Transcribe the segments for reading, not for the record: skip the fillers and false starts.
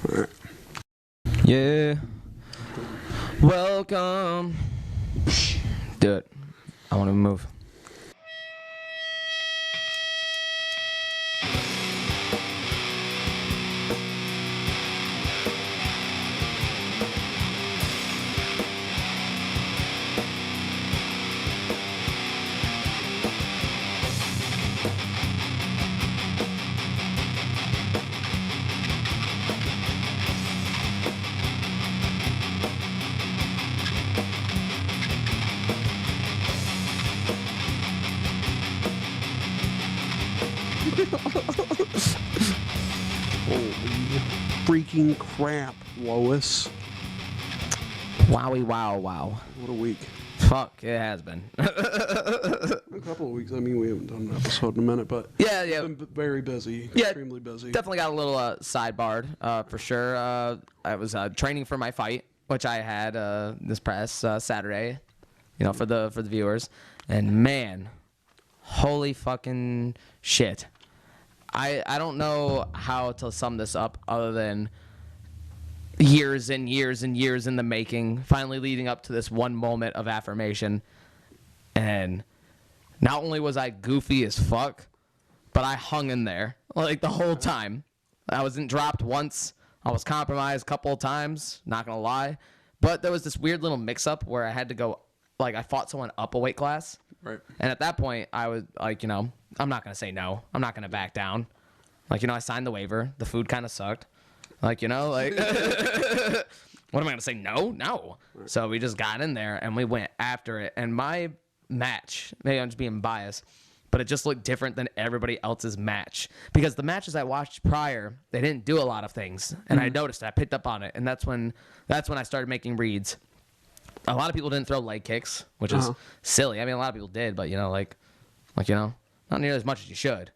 All right. Yeah. Welcome. Do it. I want to move. Holy freaking crap, Lois. Wowie wow wow. What a week. Fuck, it has been. A couple of weeks. I mean, we haven't done an episode in a minute, but Yeah. it's been very busy. Yeah, Extremely busy. Definitely got a little sidebarred, for sure. I was training for my fight, which I had this past Saturday, you know, for the viewers. And man, holy fucking shit. I don't know how to sum this up other than years and years and years in the making, finally leading up to this one moment of affirmation. And not only was I goofy as fuck, but I hung in there like the whole time. I wasn't dropped once. I was compromised a couple of times, not gonna lie. But there was this weird little mix-up where I had to go, like I fought someone up a weight class. Right. And at that point, I was like, you know, I'm not going to say no. I'm not going to back down. Like, you know, I signed the waiver. The food kind of sucked. Like, you know, like, what am I going to say? No. Right. So we just got in there and we went after it. And my match, maybe I'm just being biased, but it just looked different than everybody else's match. Because the matches I watched prior, they didn't do a lot of things. And I noticed it. I picked up on it. And that's when I started making reads. A lot of people didn't throw leg kicks, which is silly. I mean, a lot of people did, but, you know, like, you know, not nearly as much as you should.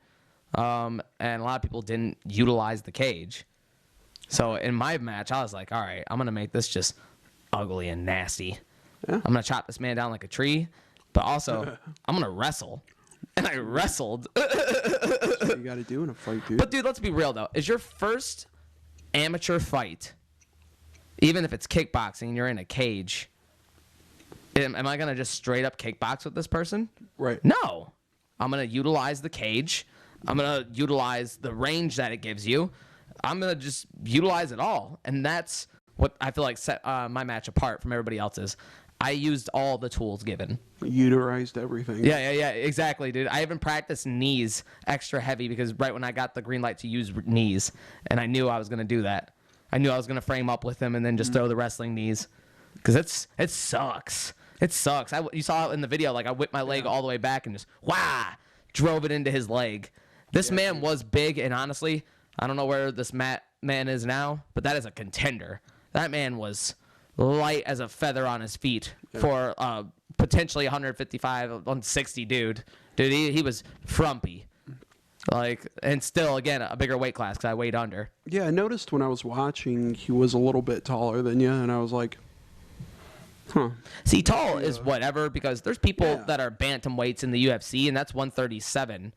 And a lot of people didn't utilize the cage. So in my match, I was like, all right, I'm going to make this just ugly and nasty. Yeah. I'm going to chop this man down like a tree, but also I'm going to wrestle. And I wrestled. That's what you got to do in a fight, dude. But, dude, let's be real, though. Is your first amateur fight, even if it's kickboxing and you're in a cage, am I going to just straight up kickbox with this person? Right. No. I'm going to utilize the cage. I'm going to utilize the range that it gives you. I'm going to just utilize it all. And that's what I feel like set my match apart from everybody else's. I used all the tools given. Utilized everything. Yeah, exactly, dude. I even practiced knees extra heavy because right when I got the green light to use knees, and I knew I was going to do that. I knew I was going to frame up with him and then just throw the wrestling knees because it sucks. It sucks. You saw it in the video. Like, I whipped my leg all the way back and just, drove it into his leg. This man was big, and honestly, I don't know where this man is now, but that is a contender. That man was light as a feather on his feet for potentially 155, 160 dude. Dude, he was frumpy. Like, and still, again, a bigger weight class because I weighed under. Yeah, I noticed when I was watching, he was a little bit taller than you, and I was like, huh. See, tall is whatever because there's people that are bantamweights in the UFC, and that's 137,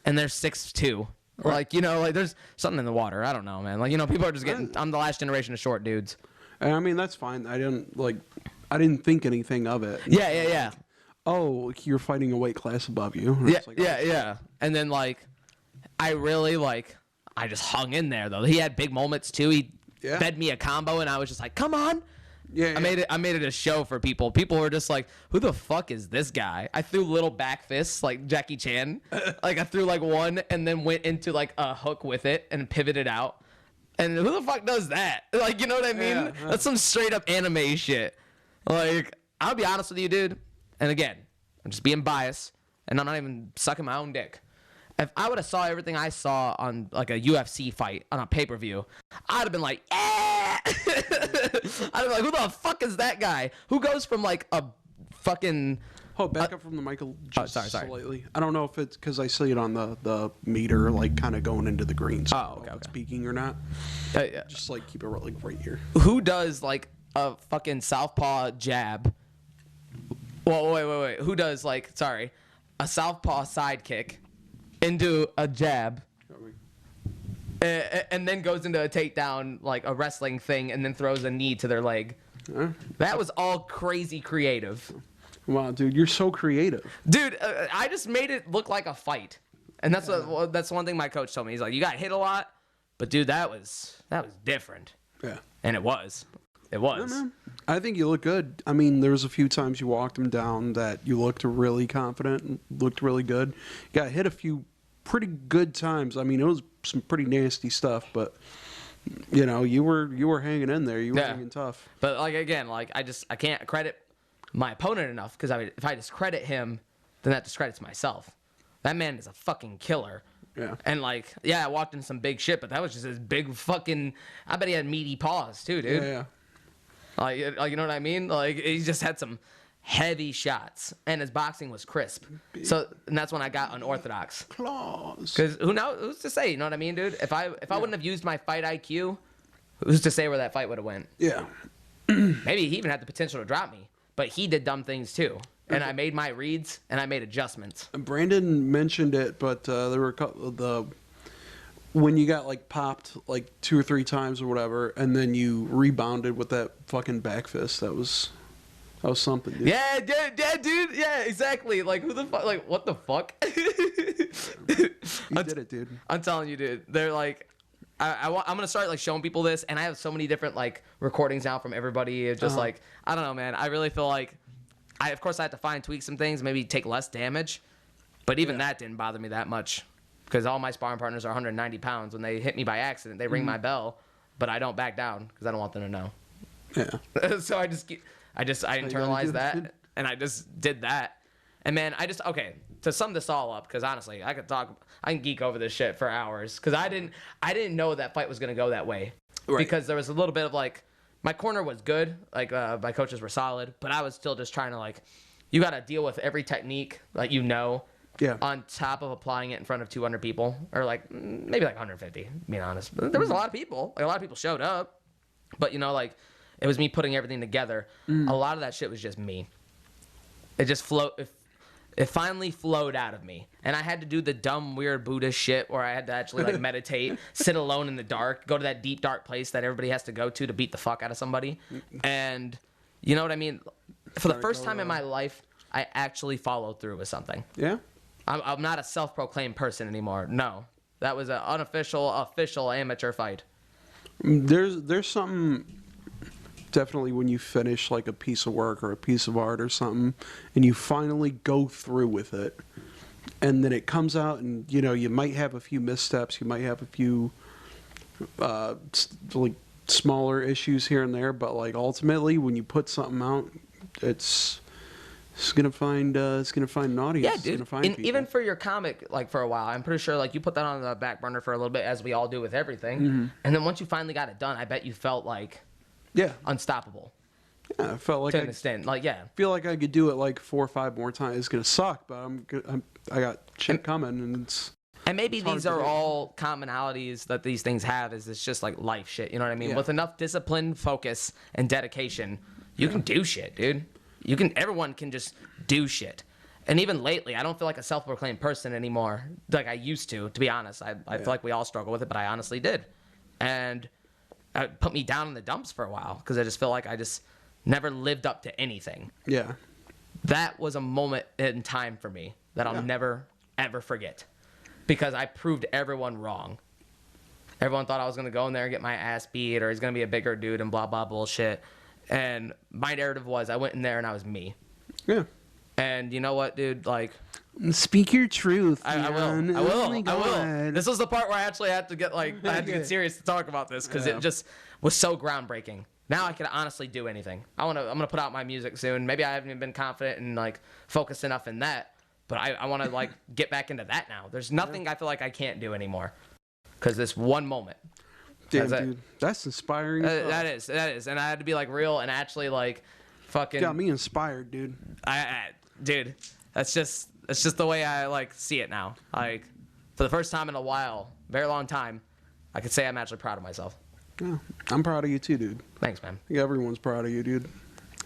and they're 6'2". Right. Like, you know, like there's something in the water. I don't know, man. Like, you know, people are just getting. I'm the last generation of short dudes. I mean, that's fine. I didn't think anything of it. Yeah. Oh, you're fighting a weight class above you. Yeah. And then I just hung in there though. He had big moments too. He fed me a combo, and I was just like, come on. Yeah. I made it a show for people. People were just like, who the fuck is this guy? I threw little back fists like Jackie Chan. Like, I threw like one and then went into like a hook with it and pivoted out. And who the fuck does that? Like, you know what I mean? Yeah. That's some straight up anime shit. Like, I'll be honest with you, dude. And again, I'm just being biased, and I'm not even sucking my own dick. If I would have saw everything I saw on like a UFC fight on a pay-per-view, I'd have been like, yeah. I'd have been like, who the fuck is that guy? Who goes from like a fucking... Oh, back up from the Michael just sorry. Slightly. I don't know if it's because I see it on the meter, like kind of going into the green. So okay. If it's peaking or not. Just like keep it like right here. Who does like a fucking southpaw jab? Whoa, wait. Who does a southpaw side kick into a jab and then goes into a takedown, like a wrestling thing, and then throws a knee to their leg. That was all crazy creative. Wow, dude, you're so creative. Dude, I just made it look like a fight. And that's one thing my coach told me. He's like, you got hit a lot, but dude, that was different. Yeah. And it was. It was. Yeah, man. I think you look good. I mean, there was a few times you walked him down that you looked really confident and looked really good. You got hit a few pretty good times. I mean, it was some pretty nasty stuff, but you know, you were hanging in there. You were hanging tough. But like again, like I can't credit my opponent enough because if I discredit him, then that discredits myself. That man is a fucking killer. Yeah. And like, yeah, I walked in some big shit, but that was just his big fucking. I bet he had meaty paws too, dude. Yeah. Like you know what I mean? Like he just had some heavy shots, and his boxing was crisp. So and that's when I got unorthodox. Claws. Because who's to say? You know what I mean, dude? If I wouldn't have used my fight IQ, who's to say where that fight would have went? Yeah. Maybe he even had the potential to drop me, but he did dumb things too. And I made my reads and I made adjustments. Brandon mentioned it, but there were a couple of when you got like popped like 2 or 3 times or whatever, and then you rebounded with that fucking back fist. That was something, dude. Yeah, dude. Yeah, exactly. Like, who the fuck? Like, what the fuck? You did it, dude. I'm telling you, dude. They're like, I'm gonna start like showing people this, and I have so many different like recordings now from everybody. It's just like, I don't know, man. I really feel like, of course, I had to fine tweak some things, maybe take less damage, but even that didn't bother me that much, because all my sparring partners are 190 pounds. When they hit me by accident, they ring my bell, but I don't back down because I don't want them to know. Yeah. So I internalized that, and I just did that. And man, okay, to sum this all up, because honestly, I can geek over this shit for hours, because I didn't know that fight was gonna go that way, Right. because there was a little bit of like, my corner was good, like my coaches were solid, but I was still just trying to like, you got to deal with every technique that you know, Yeah. on top of applying it in front of 200 people, or like maybe like 150, being honest. But there was a lot of people, like a lot of people showed up, but you know, like it was me putting everything together. A lot of that shit was just me. It just it finally flowed out of me, and I had to do the dumb, weird Buddhist shit where I had to actually like meditate, sit alone in the dark, go to that deep, dark place that everybody has to go to beat the fuck out of somebody. And you know what I mean? For the first time in my life, I actually followed through with something. Yeah. I'm not a self-proclaimed person anymore. No, that was an unofficial, official amateur fight. There's something. Definitely when you finish like a piece of work or a piece of art or something, and you finally go through with it, and then it comes out, and you know, you might have a few missteps, you might have a few like smaller issues here and there, but like ultimately when you put something out, it's gonna find an audience. Yeah, it's dude. gonna find And people. even for your comic, like for a while, I'm pretty sure like you put that on the back burner for a little bit, as we all do with everything. And then once you finally got it done, I bet you felt like unstoppable. Yeah, I felt like To an extent, like feel like I could do it like 4 or 5 more times. It's gonna suck, but I got shit coming, and it's. And maybe hard these to are do. all commonalities that these things have. Is it's just like life shit. You know what I mean? Yeah. With enough discipline, focus, and dedication, you can do shit, dude. Everyone can just do shit. And even lately, I don't feel like a self-proclaimed person anymore, like I used to be honest. I feel like we all struggle with it, but I honestly did. And it put me down in the dumps for a while, because I just feel like I just never lived up to anything. Yeah. That was a moment in time for me that I'll never, ever forget, because I proved everyone wrong. Everyone thought I was going to go in there and get my ass beat, or he's going to be a bigger dude and blah, blah, bullshit. And my narrative was I went in there and I was me. Yeah. And you know what, dude? Like, speak your truth. I will. man. I will. Oh my I will. God. This was the part where I actually had to get like, I had to get serious to talk about this, because it just was so groundbreaking. Now I can honestly do anything. I'm gonna put out my music soon. Maybe I haven't even been confident and like focused enough in that, but I want to like get back into that now. There's nothing I feel like I can't do anymore, because this one moment. Damn, dude, that's inspiring. That is, and I had to be like real and actually like fucking. Got me inspired, dude. Dude, that's just the way I like see it now. Like, for the first time in a while, very long time, I could say I'm actually proud of myself. Yeah, I'm proud of you too, dude. Thanks, man. I think everyone's proud of you, dude.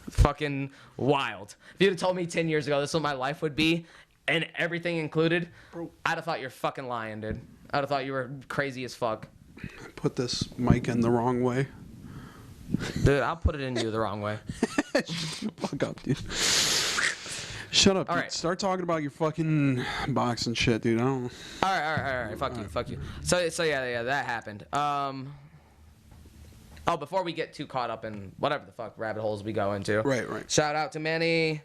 Fucking wild. If you'd have told me 10 years ago this is what my life would be, and everything included, I'd have thought you're fucking lying, dude. I'd have thought you were crazy as fuck. Put this mic in the wrong way. Dude, I'll put it in you the wrong way. Fuck up, dude. Shut up, All dude. right. Start talking about your fucking boxing shit, dude. I don't... All right. Fuck you. So yeah, that happened. Oh, before we get too caught up in whatever the fuck rabbit holes we go into. Right. Shout out to Manny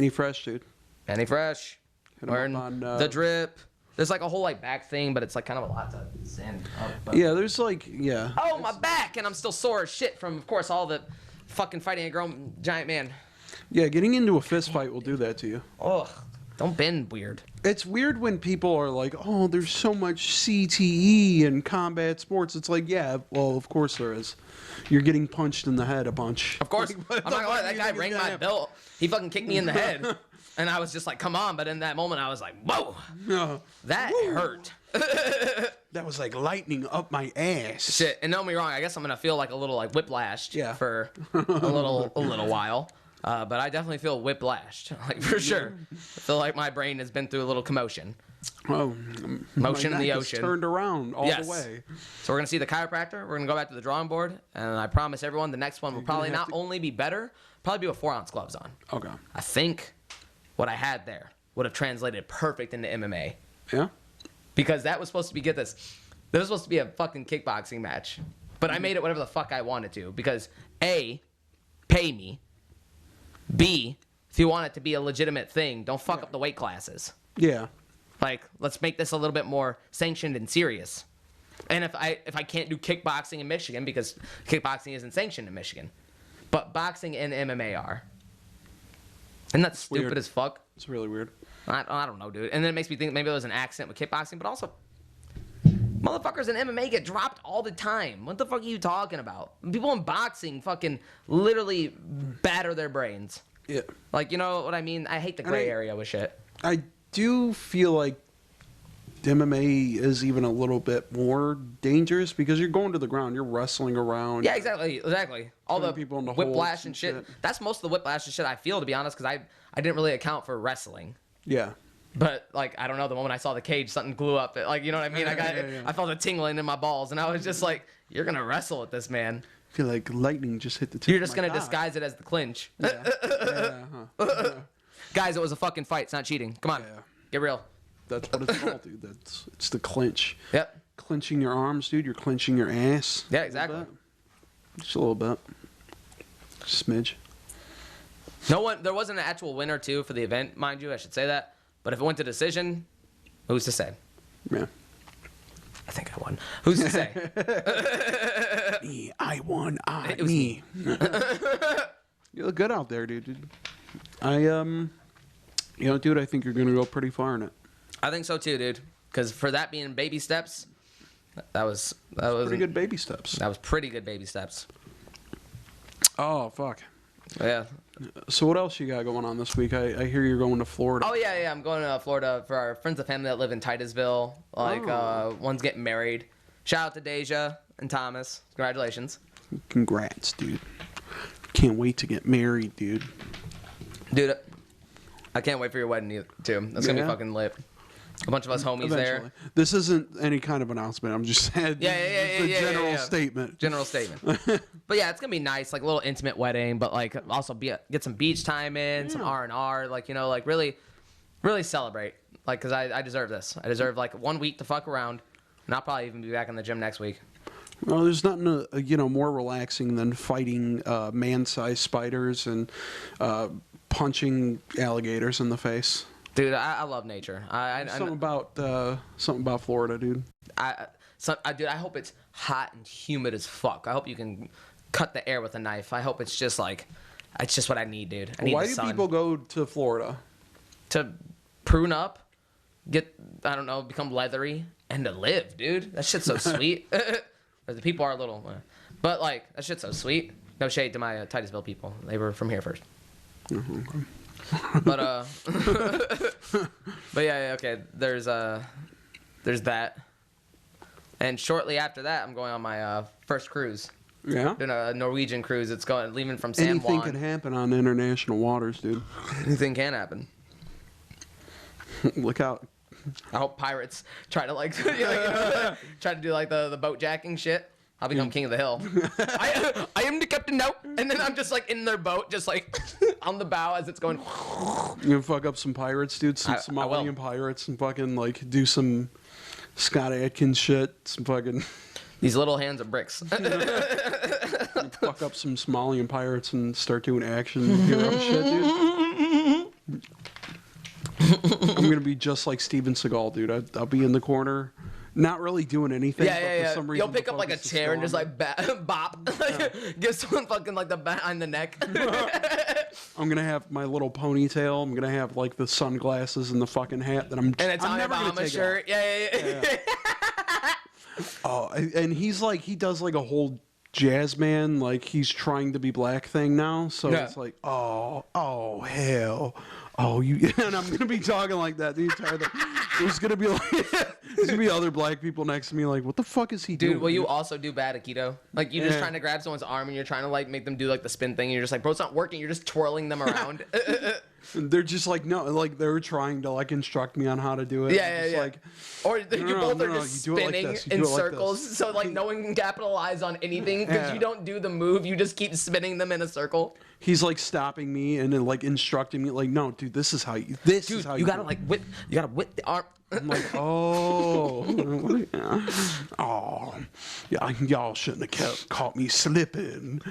Fresh, dude. Manny Fresh. Hit him Wearing up on, the drip. There's like a whole like back thing, but it's like kind of a lot to stand up. But... Yeah, there's like, yeah. Oh, my back, and I'm still sore as shit from, of course, all the fucking fighting a grown giant man. Yeah, getting into a fist fight will do that to you. Ugh, don't bend weird. It's weird when people are like, oh, there's so much CTE in combat sports. It's like, yeah, well, of course there is. You're getting punched in the head a bunch. Of course. Like, I'm not gonna lie, that guy rang my bell. He fucking kicked me in the head. And I was just like, come on. But in that moment, I was like, whoa. That hurt. That was like lightning up my ass. Shit. And don't get me wrong, I guess I'm going to feel like a little like whiplashed for a little while. But I definitely feel whiplashed, like for sure. I feel like my brain has been through a little commotion. Oh, Motion in the neck is ocean. Turned around all the way. So we're going to see the chiropractor. We're going to go back to the drawing board. And I promise everyone the next one will probably not only be better, probably be with 4-ounce gloves on. Okay. I think what I had there would have translated perfect into MMA. Yeah? Because that was supposed to be, get this, that was supposed to be a fucking kickboxing match. But I made it whatever the fuck I wanted to. Because A, pay me. B, if you want it to be a legitimate thing, don't fuck up the weight classes. Yeah. Like, let's make this a little bit more sanctioned and serious. And if I can't do kickboxing in Michigan, because kickboxing isn't sanctioned in Michigan, but boxing and MMA are. Isn't that stupid weird. as fuck? It's really weird. I don't know, dude. And then it makes me think maybe there was an accident with kickboxing, but also, motherfuckers in MMA get dropped all the time. What the fuck are you talking about? People in boxing fucking literally batter their brains. Yeah. Like, you know what I mean? I hate the gray area with shit. I do feel like MMA is even a little bit more dangerous because you're going to the ground, you're wrestling around. Yeah, exactly. All the people in the whiplash holds and and shit. shit. That's most of the whiplash and shit I feel, to be honest, because I didn't really account for wrestling. Yeah. But like, I don't know, the moment I saw the cage, something glue up. Like, you know what I mean? Yeah. I felt a tingling in my balls, and I was just like, "You're gonna wrestle with this, man. I feel like lightning just hit the tip You're of just my gonna eye. disguise it as the clinch." Yeah. Yeah. Guys, it was a fucking fight. It's not cheating. Come on, Yeah. get real. That's what it's called, dude. It's the clinch. Yep. Clenching your arms, dude. You're clenching your ass. Yeah, exactly. Just a little bit. Smidge. There wasn't an actual winner too for the event, mind you. I should say that. But if it went to decision, who's to say? Yeah. I think I won. Who's to say? Me, I won. It was me. You look good out there, dude. Dude, I think you're gonna go pretty far in it. I think so too, dude. Because for that being baby steps, that was Pretty good baby steps. That was pretty good baby steps. Oh fuck. Yeah. So what else you got going on this week? I hear you're going to Florida. Oh yeah. I'm going to Florida for our friends and family that live in Titusville. One's getting married. Shout out to Deja and Thomas. Congratulations. Congrats, dude. Can't wait to get married, dude. Dude, I can't wait for your wedding too. That's gonna be fucking lit. A bunch of us homies Eventually. there. This isn't any kind of announcement. I'm just saying. General statement. General statement. But yeah, it's gonna be nice, like a little intimate wedding, but like also get some beach time in, some R&R, like like really celebrate, like because I deserve this. I deserve like 1 week to fuck around, and I'll probably even be back in the gym next week. Well, there's nothing more relaxing than fighting man-sized spiders and punching alligators in the face. Dude, I love nature. Something about Florida, dude. Dude, I hope it's hot and humid as fuck. I hope you can cut the air with a knife. I hope it's just like, it's just what I need, dude. I need Why the do sun. people go to Florida? To prune up, become leathery, and to live, dude. That shit's so sweet. The people are a little, but like that shit's so sweet. No shade to my Titusville people. They were from here first. Mm-hmm. But but yeah, okay. There's that, and shortly after that, I'm going on my first cruise. Yeah. Doing a Norwegian cruise. It's leaving from San Anything Juan. can happen on international waters, dude. Anything can happen. Look out. I hope pirates try to like, try to do like the boat jacking shit. I'll become king of the hill. I am the captain now, and then I'm just like in their boat, just like on the bow as it's going. You gonna fuck up some pirates, dude? Some Somalian pirates, and fucking like do some Scott Adkins shit. Some fucking. These little hands are bricks. Fuck up some Somalian pirates and start doing action hero shit, dude. I'm gonna be just like Steven Seagal, dude. I'll be in the corner, not really doing anything. Yeah. For some reason, You'll pick up like a chair and just like bop. Give someone fucking like the behind the neck. I'm gonna have my little ponytail. I'm gonna have like the sunglasses and the fucking hat that I'm never gonna take shirt. Yeah. Oh, and he's like, he does like a whole jazz man, like he's trying to be black thing now. So it's like, oh hell, you, and I'm gonna be talking like that the entire time. There's gonna be like, there's gonna be other black people next to me, like, what the fuck is he doing? Dude, will you also do bad Aikido? Like you're just trying to grab someone's arm and you're trying to like make them do like the spin thing, and you're just like, bro, it's not working. You're just twirling them around. They're just like, no, like they're trying to like instruct me on how to do it. Yeah. Like, or you both are just spinning like in circles, so like no one can capitalize on anything because you don't do the move. You just keep spinning them in a circle. He's like stopping me and then like instructing me, like, no, dude, this is how you. This is how you gotta like whip. You gotta whip the arm. I'm like, oh, yeah, y'all shouldn't have caught me slipping.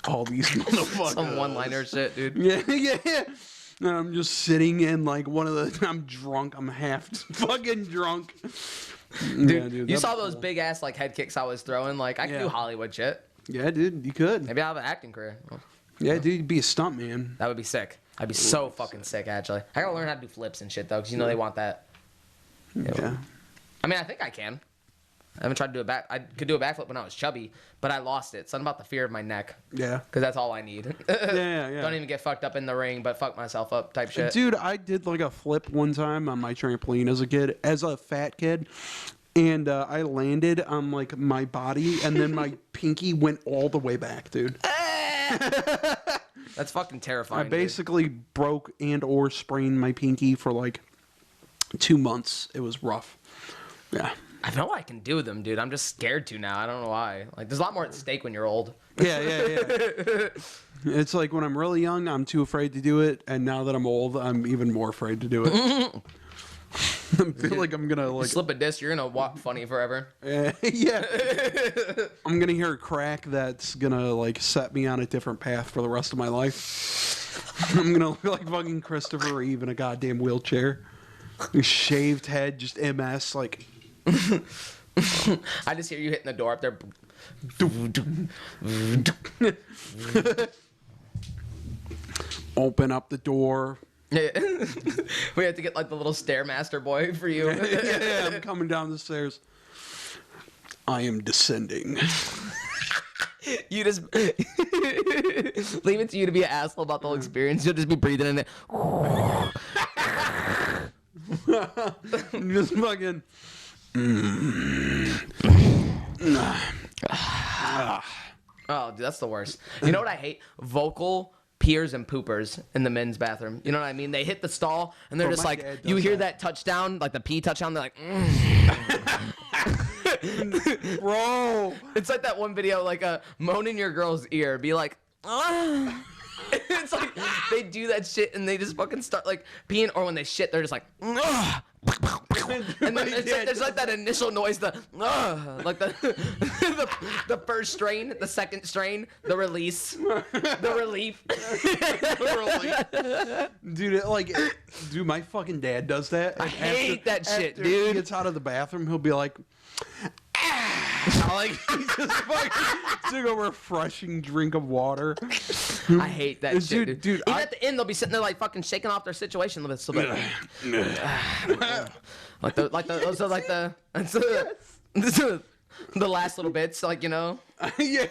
All these motherfuckers. Some one-liner shit, dude. Yeah. And I'm just sitting in like one of the. I'm drunk. I'm half fucking drunk. Dude, you saw those big ass like head kicks I was throwing. Like I can do Hollywood shit. Yeah, dude, you could. Maybe I'll have an acting career. Yeah, dude, you'd be a stunt man. That would be sick. I'd be so fucking sick, actually. I gotta learn how to do flips and shit though, because you know they want that. Yeah. I mean, I think I can. I haven't tried to do a back. I could do a backflip when I was chubby, but I lost it. Something about the fear of my neck. Yeah. Because that's all I need. Yeah. Don't even get fucked up in the ring, but fuck myself up type shit. Dude, I did like a flip one time on my trampoline as a kid, as a fat kid. And I landed on like my body, and then my pinky went all the way back, dude. That's fucking terrifying. I basically broke and or sprained my pinky for like 2 months. It was rough. Yeah. I know I can do them, dude. I'm just scared to now. I don't know why. Like, there's a lot more at stake when you're old. Yeah. It's like when I'm really young, I'm too afraid to do it, and now that I'm old, I'm even more afraid to do it. I feel like I'm gonna like slip a disc. You're gonna walk funny forever. Yeah. I'm gonna hear a crack that's gonna like set me on a different path for the rest of my life. I'm gonna look like fucking Christopher Reeve in a goddamn wheelchair, shaved head, just MS like. I just hear you hitting the door up there. Open up the door. Yeah. We have to get like the little Stairmaster boy for you. Yeah, I'm coming down the stairs. I am descending. You just leave it to you to be an asshole about the whole experience. You'll just be breathing in it. Just fucking. Oh, dude, that's the worst. You know what I hate? Vocal peers and poopers in the men's bathroom. You know what I mean? They hit the stall and they're just like, you hear that touchdown, like the pee touchdown. They're like, Bro, it's like that one video, like moan in your girl's ear, be like, it's like they do that shit and they just fucking start like peeing, or when they shit, they're just like, and then it's like, there's like that initial noise, the like the first strain, the second strain, the release, the relief. Dude, my fucking dad does that. I hate that shit, after dude. He gets out of the bathroom, he'll be like, like he just fucking took a refreshing drink of water. I hate that shit, dude. Even at the end, they'll be sitting there like fucking shaking off their situation a little bit. The last little bits, like, you know. Yeah.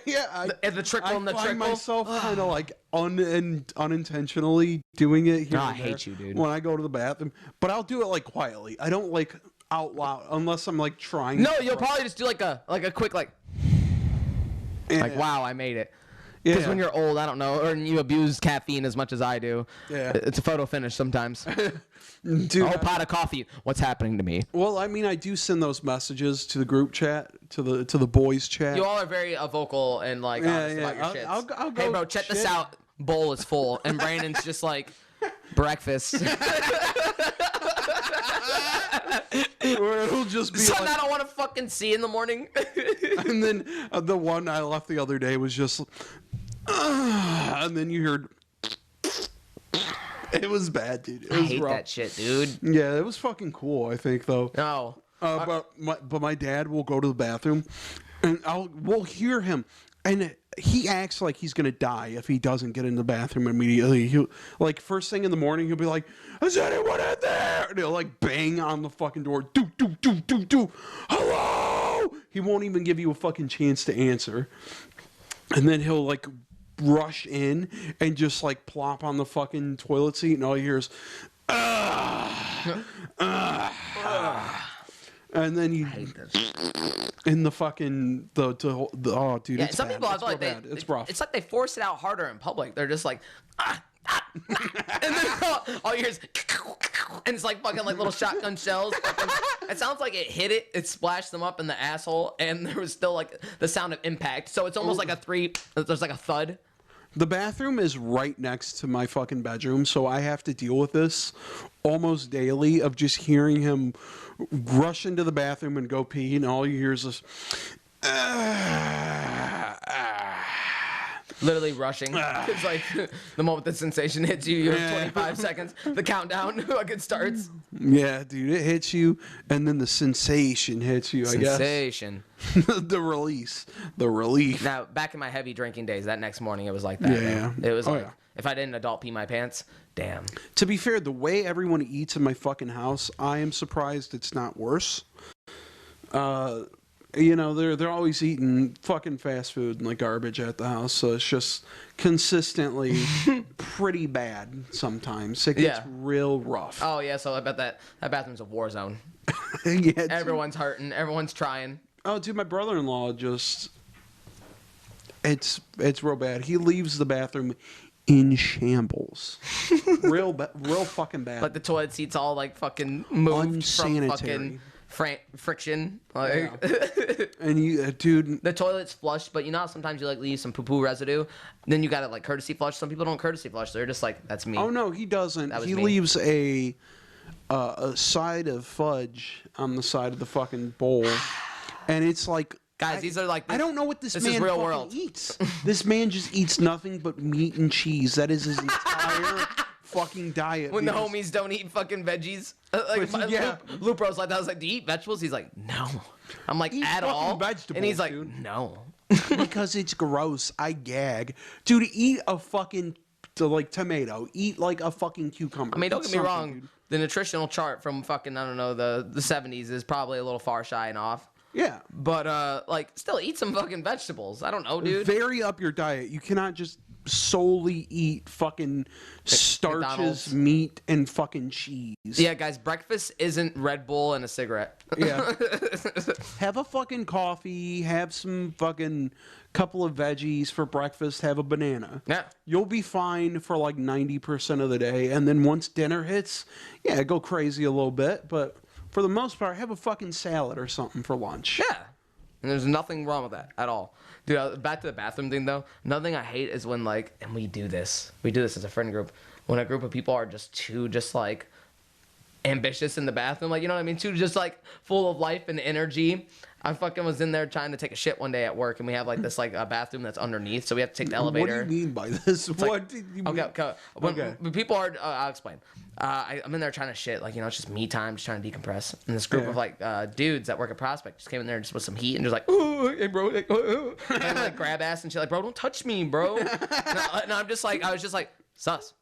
The trickle and the trickle. I find myself kind of like unintentionally doing it here. I hate you, dude. When I go to the bathroom, but I'll do it like quietly. I don't like out loud unless I'm like trying. No, you'll probably just do like a quick like wow, I made it. Because Yeah. when you're old, I don't know, or you abuse caffeine as much as I do. Yeah. It's a photo finish sometimes. Dude, A whole pot of coffee. What's happening to me? well, I mean, I do send those messages to the group chat, to the boys chat. You all are very vocal and like honest about your shits. I'll Hey, go bro, check this shit. out. Bowl is full, and Brandon's just like breakfast. Or it'll just be Something like, I don't want to fucking see in the morning. and then the one I left the other day was just, and then you heard, it was bad, dude. It I was hate rough. that shit, dude. Yeah, it was fucking cool, I think, though. No. But my dad will go to the bathroom, and we'll hear him, and he acts like he's gonna die if he doesn't get in the bathroom immediately. He'll, like, first thing in the morning, he'll be like, "Is anyone in there?" And he'll like bang on the fucking door, do. Hello. He won't even give you a fucking chance to answer, and then he'll like rush in and just like plop on the fucking toilet seat, and all you hear is, and then you in the fucking the oh dude, Yeah, it's some bad. people I It's feel like real bad. It's rough. It's like they force it out harder in public. They're just like, and then all you hear is, and it's like fucking like little shotgun shells. Fucking, it sounds like it hit it. It splashed them up in the asshole, and there was still like the sound of impact. So it's almost like a three. There's like a thud. The bathroom is right next to my fucking bedroom, so I have to deal with this almost daily of just hearing him rush into the bathroom and go pee, and all you hear is this. Literally rushing. It's like the moment the sensation hits you, you have 25 seconds. The countdown fucking starts. Yeah, dude, it hits you, and then the sensation hits you, I guess. Sensation. The release. The relief. Now, back in my heavy drinking days, that next morning it was like that. Yeah. It was Oh, like, yeah. if I didn't adult pee my pants, damn. To be fair, the way everyone eats in my fucking house, I am surprised it's not worse. You know, they're always eating fucking fast food and like garbage at the house, so it's just consistently pretty bad sometimes. It gets Yeah. real rough. Oh, yeah, so I bet that bathroom's a war zone. Yeah, dude. Everyone's hurting. Everyone's trying. Oh, dude, my brother-in-law just... It's real bad. He leaves the bathroom in shambles. real fucking bad. Like the toilet seat's all like fucking moved Unsanitary. from fucking friction. Like And you, dude... the toilet's flushed, but you know how sometimes you like leave some poo-poo residue? Then you gotta like courtesy flush. Some people don't courtesy flush. They're just like, that's me. Oh, no, he doesn't. That was He me. leaves a side of fudge on the side of the fucking bowl. And it's like... Guys, these are like... I don't know what this is man real fucking world. eats. This man just eats nothing but meat and cheese. That is his entire fucking diet. When the because- homies don't eat fucking veggies. Like, Yeah. Luke Bro's like that. I was like, do you eat vegetables? He's like, no. I'm like, Eat at fucking all? vegetables, And he's like, dude. no. because it's gross. I gag. Dude, eat a fucking like tomato. Eat like a fucking cucumber. I mean, don't Eat get me something, wrong. dude. The nutritional chart from fucking, I don't know, the 70s is probably a little far shy and off. Yeah. But, like, still eat some fucking vegetables. I don't know, dude. Vary up your diet. You cannot just solely eat fucking starches, McDonald's. meat, and fucking cheese. Yeah, guys, breakfast isn't Red Bull and a cigarette. Yeah. Have a fucking coffee. Have some fucking couple of veggies for breakfast. Have a banana. Yeah. You'll be fine for like 90% of the day. And then once dinner hits, yeah, go crazy a little bit. But for the most part, have a fucking salad or something for lunch. Yeah. And there's nothing wrong with that at all. Dude, back to the bathroom thing, though. Another thing I hate is when, like, and we do this as a friend group, when a group of people are just too, just, like, ambitious in the bathroom. Like, you know what I mean? Too just, like, full of life and energy. I fucking was in there trying to take a shit one day at work, and we have, like, this, like, a bathroom that's underneath, so we have to take the elevator. What do you mean by this? Like, What did you mean? Okay. When people are, I'll explain. I'm in there trying to shit, like, you know, it's just me time, just trying to decompress. And this group Yeah. of like dudes that work at Prospect just came in there just with some heat and just like, oh, hey bro, like, oh. And like grab ass and shit, like, bro, don't touch me, bro. And I'm just like, I was just like, sus.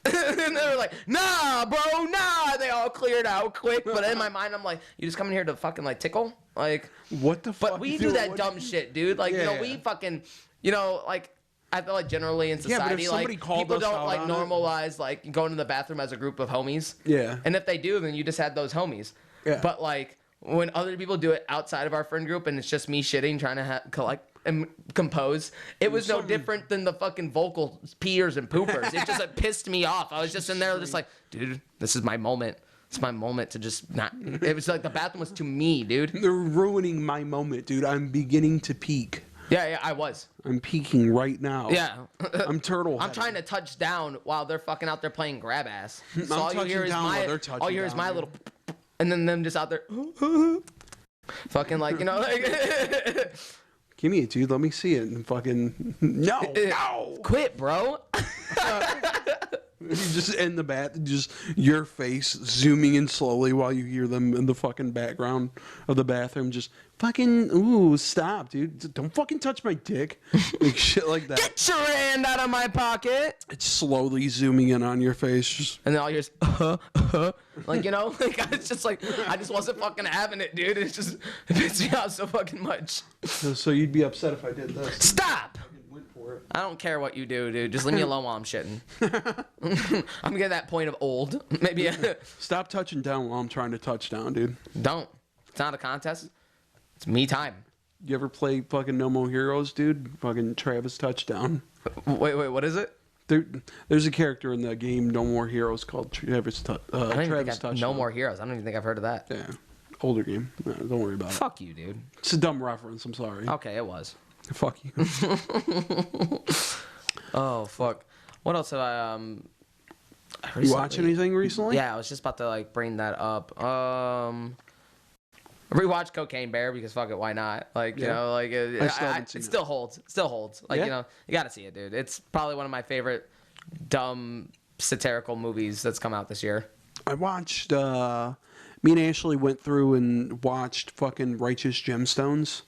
And they were like, nah, bro, nah. They all cleared out quick. But in my mind, I'm like, you just coming here to fucking like tickle, like, What the fuck? but we dude? do that What dumb do you- shit, dude. Like, you know, Yeah. we fucking, you know, like, I feel like generally in Yeah, but if society, somebody like, called people us don't, out like, on it- normalize, like, going to the bathroom as a group of homies. Yeah. And if they do, then you just had those homies. Yeah. But, like, when other people do it outside of our friend group and it's just me shitting, trying to collect, and compose. It was no something- different than the fucking vocal peers and poopers. It just like, pissed me off. I was just in there just like, dude, this is my moment. It's my moment to just not. It was like the bathroom was to me, dude. They're ruining my moment, dude. I'm beginning to peak. Yeah, I was. I'm peaking right now. Yeah. I'm turtle. I'm trying to touch down while they're fucking out there playing grab ass. So I'm all you touching hear is down my, while they're touching all you hear is down, my dude. little, and then them just out there, fucking like, you know, like, Give me it, dude. Let me see it. And fucking no. quit, bro. You just in the just your face zooming in slowly while you hear them in the fucking background of the bathroom. Just fucking stop, dude. Don't fucking touch my dick. Like shit like that. Get your hand out of my pocket. It's slowly zooming in on your face. Just And then all you hear is, like, you know, like, it's just like, I just wasn't fucking having it, dude. It's just, it pissed me off so fucking much. so you'd be upset if I did this. Stop! Went for it. I don't care what you do, dude. Just leave me alone while I'm shitting. I'm getting that point of old. Maybe Stop touching down while I'm trying to touch down, dude. don't. It's not a contest. It's me time. You ever play fucking No More Heroes, dude? Fucking Travis Touchdown. Wait, what is it? There's a character in the game No More Heroes called Travis I don't even Travis think Touchdown. No More Heroes. I don't even think I've heard of that. Yeah, older game. No, don't worry about it. Fuck you, dude. It's a dumb reference. I'm sorry. Okay, it was. Fuck you. Oh, fuck. What else have I You watch anything recently? Yeah, I was just about to like bring that up. Rewatch Cocaine Bear because fuck it, why not? Like, you Yeah. know, like I still haven't seen it it. still holds. It still holds. Like, Yeah? you know, you got to see it, dude. It's probably one of my favorite dumb satirical movies that's come out this year. I watched. Me and Ashley went through and watched fucking Righteous Gemstones.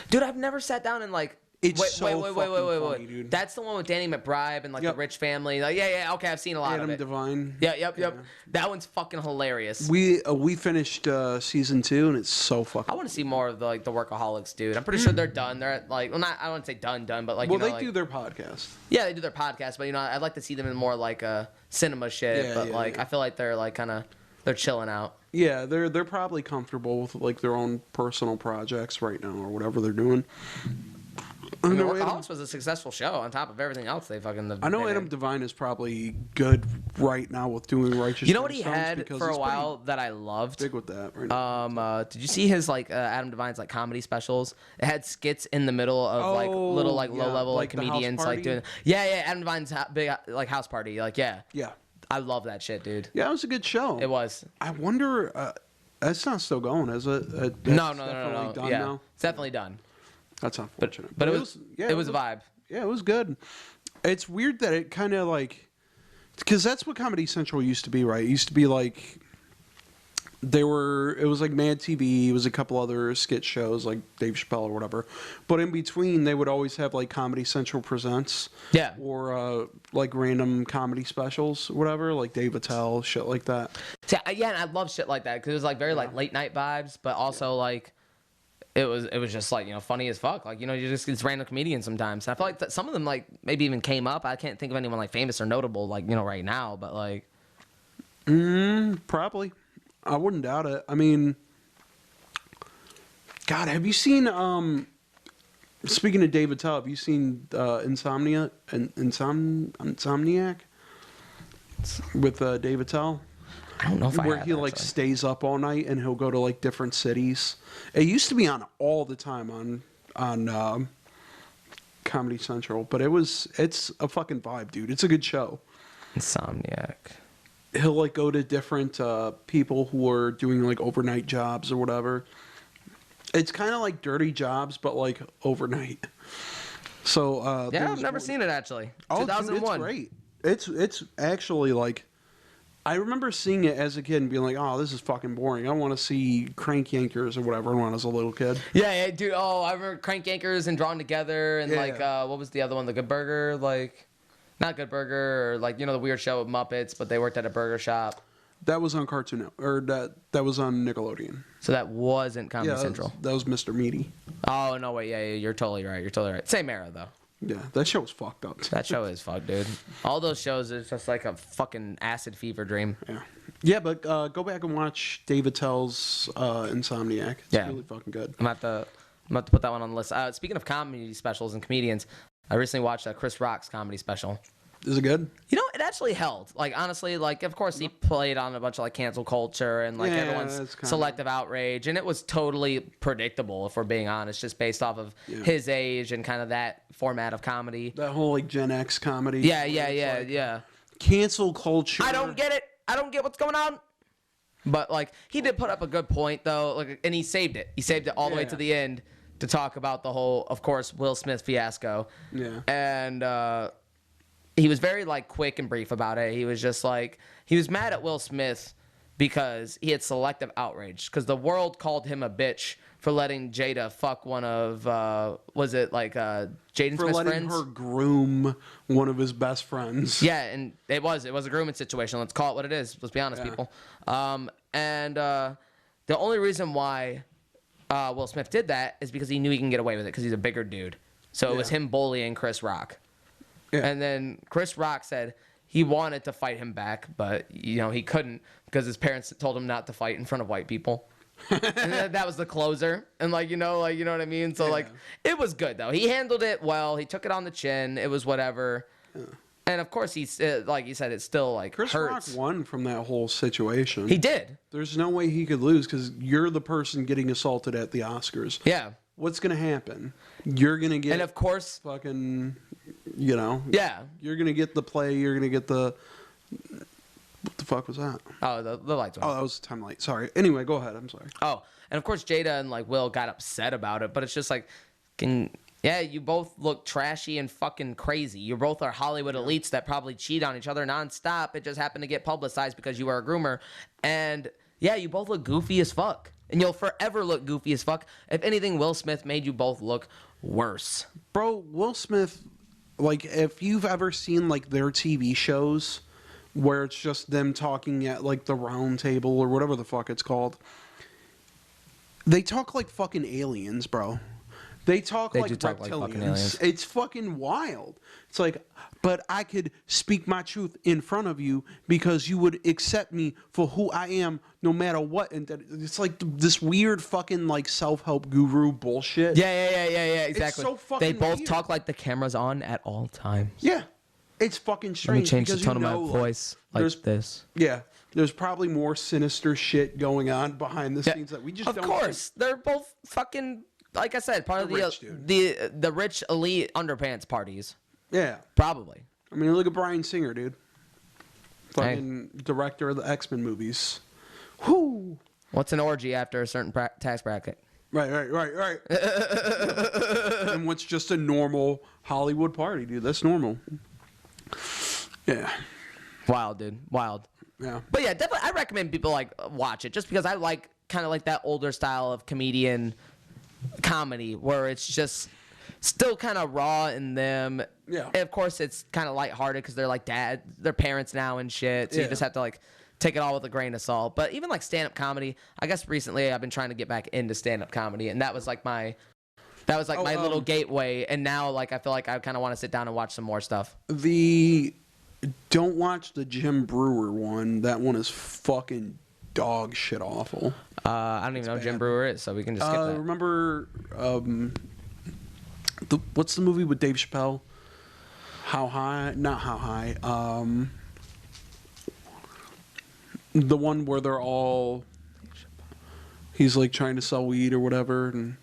Dude, I've never sat down and like It's wait, so wait, fucking funny, dude. That's the one with Danny McBride and like Yep. the rich family. Like, yeah, okay, I've seen a lot Adam of it. Devine. Yeah, yep. That one's fucking hilarious. We finished season 2 and it's so fucking. I want to see more of the like the workaholics, dude. I'm pretty sure they're done. They're at, like, well, not I don't want to say done, but like, Well, you know, they like, do their podcast. yeah, they do their podcast, but you know, I'd like to see them in more like cinema shit. Yeah, but yeah, like, yeah. I feel like they're like kind of they're chilling out. Yeah, they're probably comfortable with like their own personal projects right now or whatever they're doing. I mean, know Adam- Workaholics was a successful show on top of everything else they fucking. I know they Adam made. Devine is probably good right now with doing Righteous. You know what he Gemstones had because for a he's while that I loved? pretty big with that right now. Did you see his like Adam Devine's like comedy specials? It had skits in the middle of like Oh, little like yeah, low level like like the house comedians like party? doing. Yeah, Adam Devine's big like house party. Like yeah, Yeah, I love that shit, dude. yeah, it was a good show. It was. I wonder. That's not still going, is it? That's No. definitely done Yeah, now? it's definitely done. That's unfortunate. But it was yeah, it was a vibe. Yeah, it was good. It's weird that it kind of like, because that's what Comedy Central used to be, right? It used to be like, it was like Mad TV, it was a couple other skit shows like Dave Chappelle or whatever. But in between, they would always have like Comedy Central Presents. Yeah. Or like random comedy specials, whatever, like Dave Attell, shit like that. See, yeah, and I love shit like that because it was like very like late night vibes, but also like it was just like, you know, funny as fuck. Like, you know, you just it's random comedians sometimes. And I feel like that some of them like maybe even came up. I can't think of anyone like famous or notable like, you know, right now, but like Probably. I wouldn't doubt it. I mean, God, have you seen speaking of Dave Attell, have you seen Insomniac with Dave Attell? I don't know if Where I he have, like actually. stays up all night and he'll go to like different cities. It used to be on all the time on Comedy Central, but it's a fucking vibe, dude. It's a good show. Insomniac. He'll like go to different people who are doing like overnight jobs or whatever. It's kind of like Dirty Jobs, but like overnight. So Yeah, I've never seen it actually. Oh, 2001. dude, it's great. It's actually like, I remember seeing it as a kid and being like, oh, this is fucking boring. I want to see Crank Yankers or whatever when I was a little kid. Yeah, dude. Oh, I remember Crank Yankers and Drawn Together and Yeah. like what was the other one? The Good Burger, like not Good Burger or like, you know, the weird show with Muppets, but they worked at a burger shop. That was on Cartoon Network, or that was on Nickelodeon. So that wasn't Comedy Yeah, Central. that was Mr. Meaty. Oh no, wait, yeah, you're totally right. Same era though. Yeah, that show was fucked up. That show is fucked, dude. All those shows is just like a fucking acid fever dream. Yeah. Yeah, but go back and watch Dave Attell's Insomniac. It's Yeah. really fucking good. I'm I'm about to put that one on the list. Speaking of comedy specials and comedians, I recently watched Chris Rock's comedy special. Is it good? You know, it actually held. Like, honestly, like, of course, he played on a bunch of, like, cancel culture and, like, everyone's selective outrage. And it was totally predictable, if we're being honest, just based off of his age and kind of that format of comedy. That whole, like, Gen X comedy. Yeah. Cancel culture. I don't get it. I don't get what's going on. But, like, he did put up a good point, though, like, and he saved it. He saved it all the way to the end to talk about the whole, of course, Will Smith fiasco. Yeah. And he was very, like, quick and brief about it. He was just, like, he was mad at Will Smith because he had selective outrage. Because the world called him a bitch for letting Jada fuck one of, was it, like, Jaden Smith's friends? For letting her groom one of his best friends. Yeah, and it was a grooming situation. Let's call it what it is. Let's be honest, people. And the only reason why Will Smith did that is because he knew he can get away with it because he's a bigger dude. So it was him bullying Chris Rock. Yeah. And then Chris Rock said he wanted to fight him back, but, you know, he couldn't because his parents told him not to fight in front of white people. And that was the closer. And, like, you know what I mean? So, like, it was good, though. He handled it well. He took it on the chin. It was whatever. Yeah. And, of course, he's like you said, it still, like, Chris hurts. Rock won from that whole situation. He did. There's no way he could lose because you're the person getting assaulted at the Oscars. Yeah. What's going to happen? You're going to get... And, of course... Fucking... You know? Yeah. You're going to get the play. You're going to get the... What the fuck was that? Oh, the lights went. Oh, that was the time light. Sorry. Anyway, go ahead. I'm sorry. Oh, and of course Jada and, like, Will got upset about it, but it's just like, you both look trashy and fucking crazy. You both are Hollywood elites that probably cheat on each other nonstop. It just happened to get publicized because you are a groomer. And, yeah, you both look goofy as fuck. And you'll forever look goofy as fuck. If anything, Will Smith made you both look worse. Bro, Will Smith, like, if you've ever seen, like, their TV shows where it's just them talking at, like, the round table or whatever the fuck it's called, they talk like fucking aliens, bro. They talk like reptilians. It's fucking wild. It's like, but I could speak my truth in front of you because you would accept me for who I am no matter what. And it's like this weird fucking, like, self-help guru bullshit. Yeah, exactly. It's so fucking They both weird. talk like the camera's on at all times. Yeah. It's fucking strange. Let me change the tone of my voice like this. Yeah. There's probably more sinister shit going on behind the scenes that we just don't. Of course. They're both fucking... Like I said, part of the rich elite underpants parties. Yeah. Probably. I mean, look at Bryan Singer, dude. Fucking director of the X-Men movies. Whoo! What's an orgy after a certain tax bracket? Right. And what's just a normal Hollywood party, dude? That's normal. Yeah. Wild, dude. Wild. Yeah. But yeah, definitely I recommend people, like, watch it just because I like kind of like that older style of comedian comedy where it's just still kind of raw in them. Yeah. And of course, it's kind of lighthearted because they're like they're parents now and shit. So you just have to, like, take it all with a grain of salt. But even, like, stand-up comedy, I guess recently I've been trying to get back into stand-up comedy, and that was like my little gateway. And now, like, I feel like I kind of want to sit down and watch some more stuff. Don't watch the Jim Brewer one. That one is fucking dog shit awful. I don't even know who Jim Brewer is, so we can just skip that. Remember, what's the movie with Dave Chappelle? How High? Not How High. The one where they're all... He's, like, trying to sell weed or whatever. And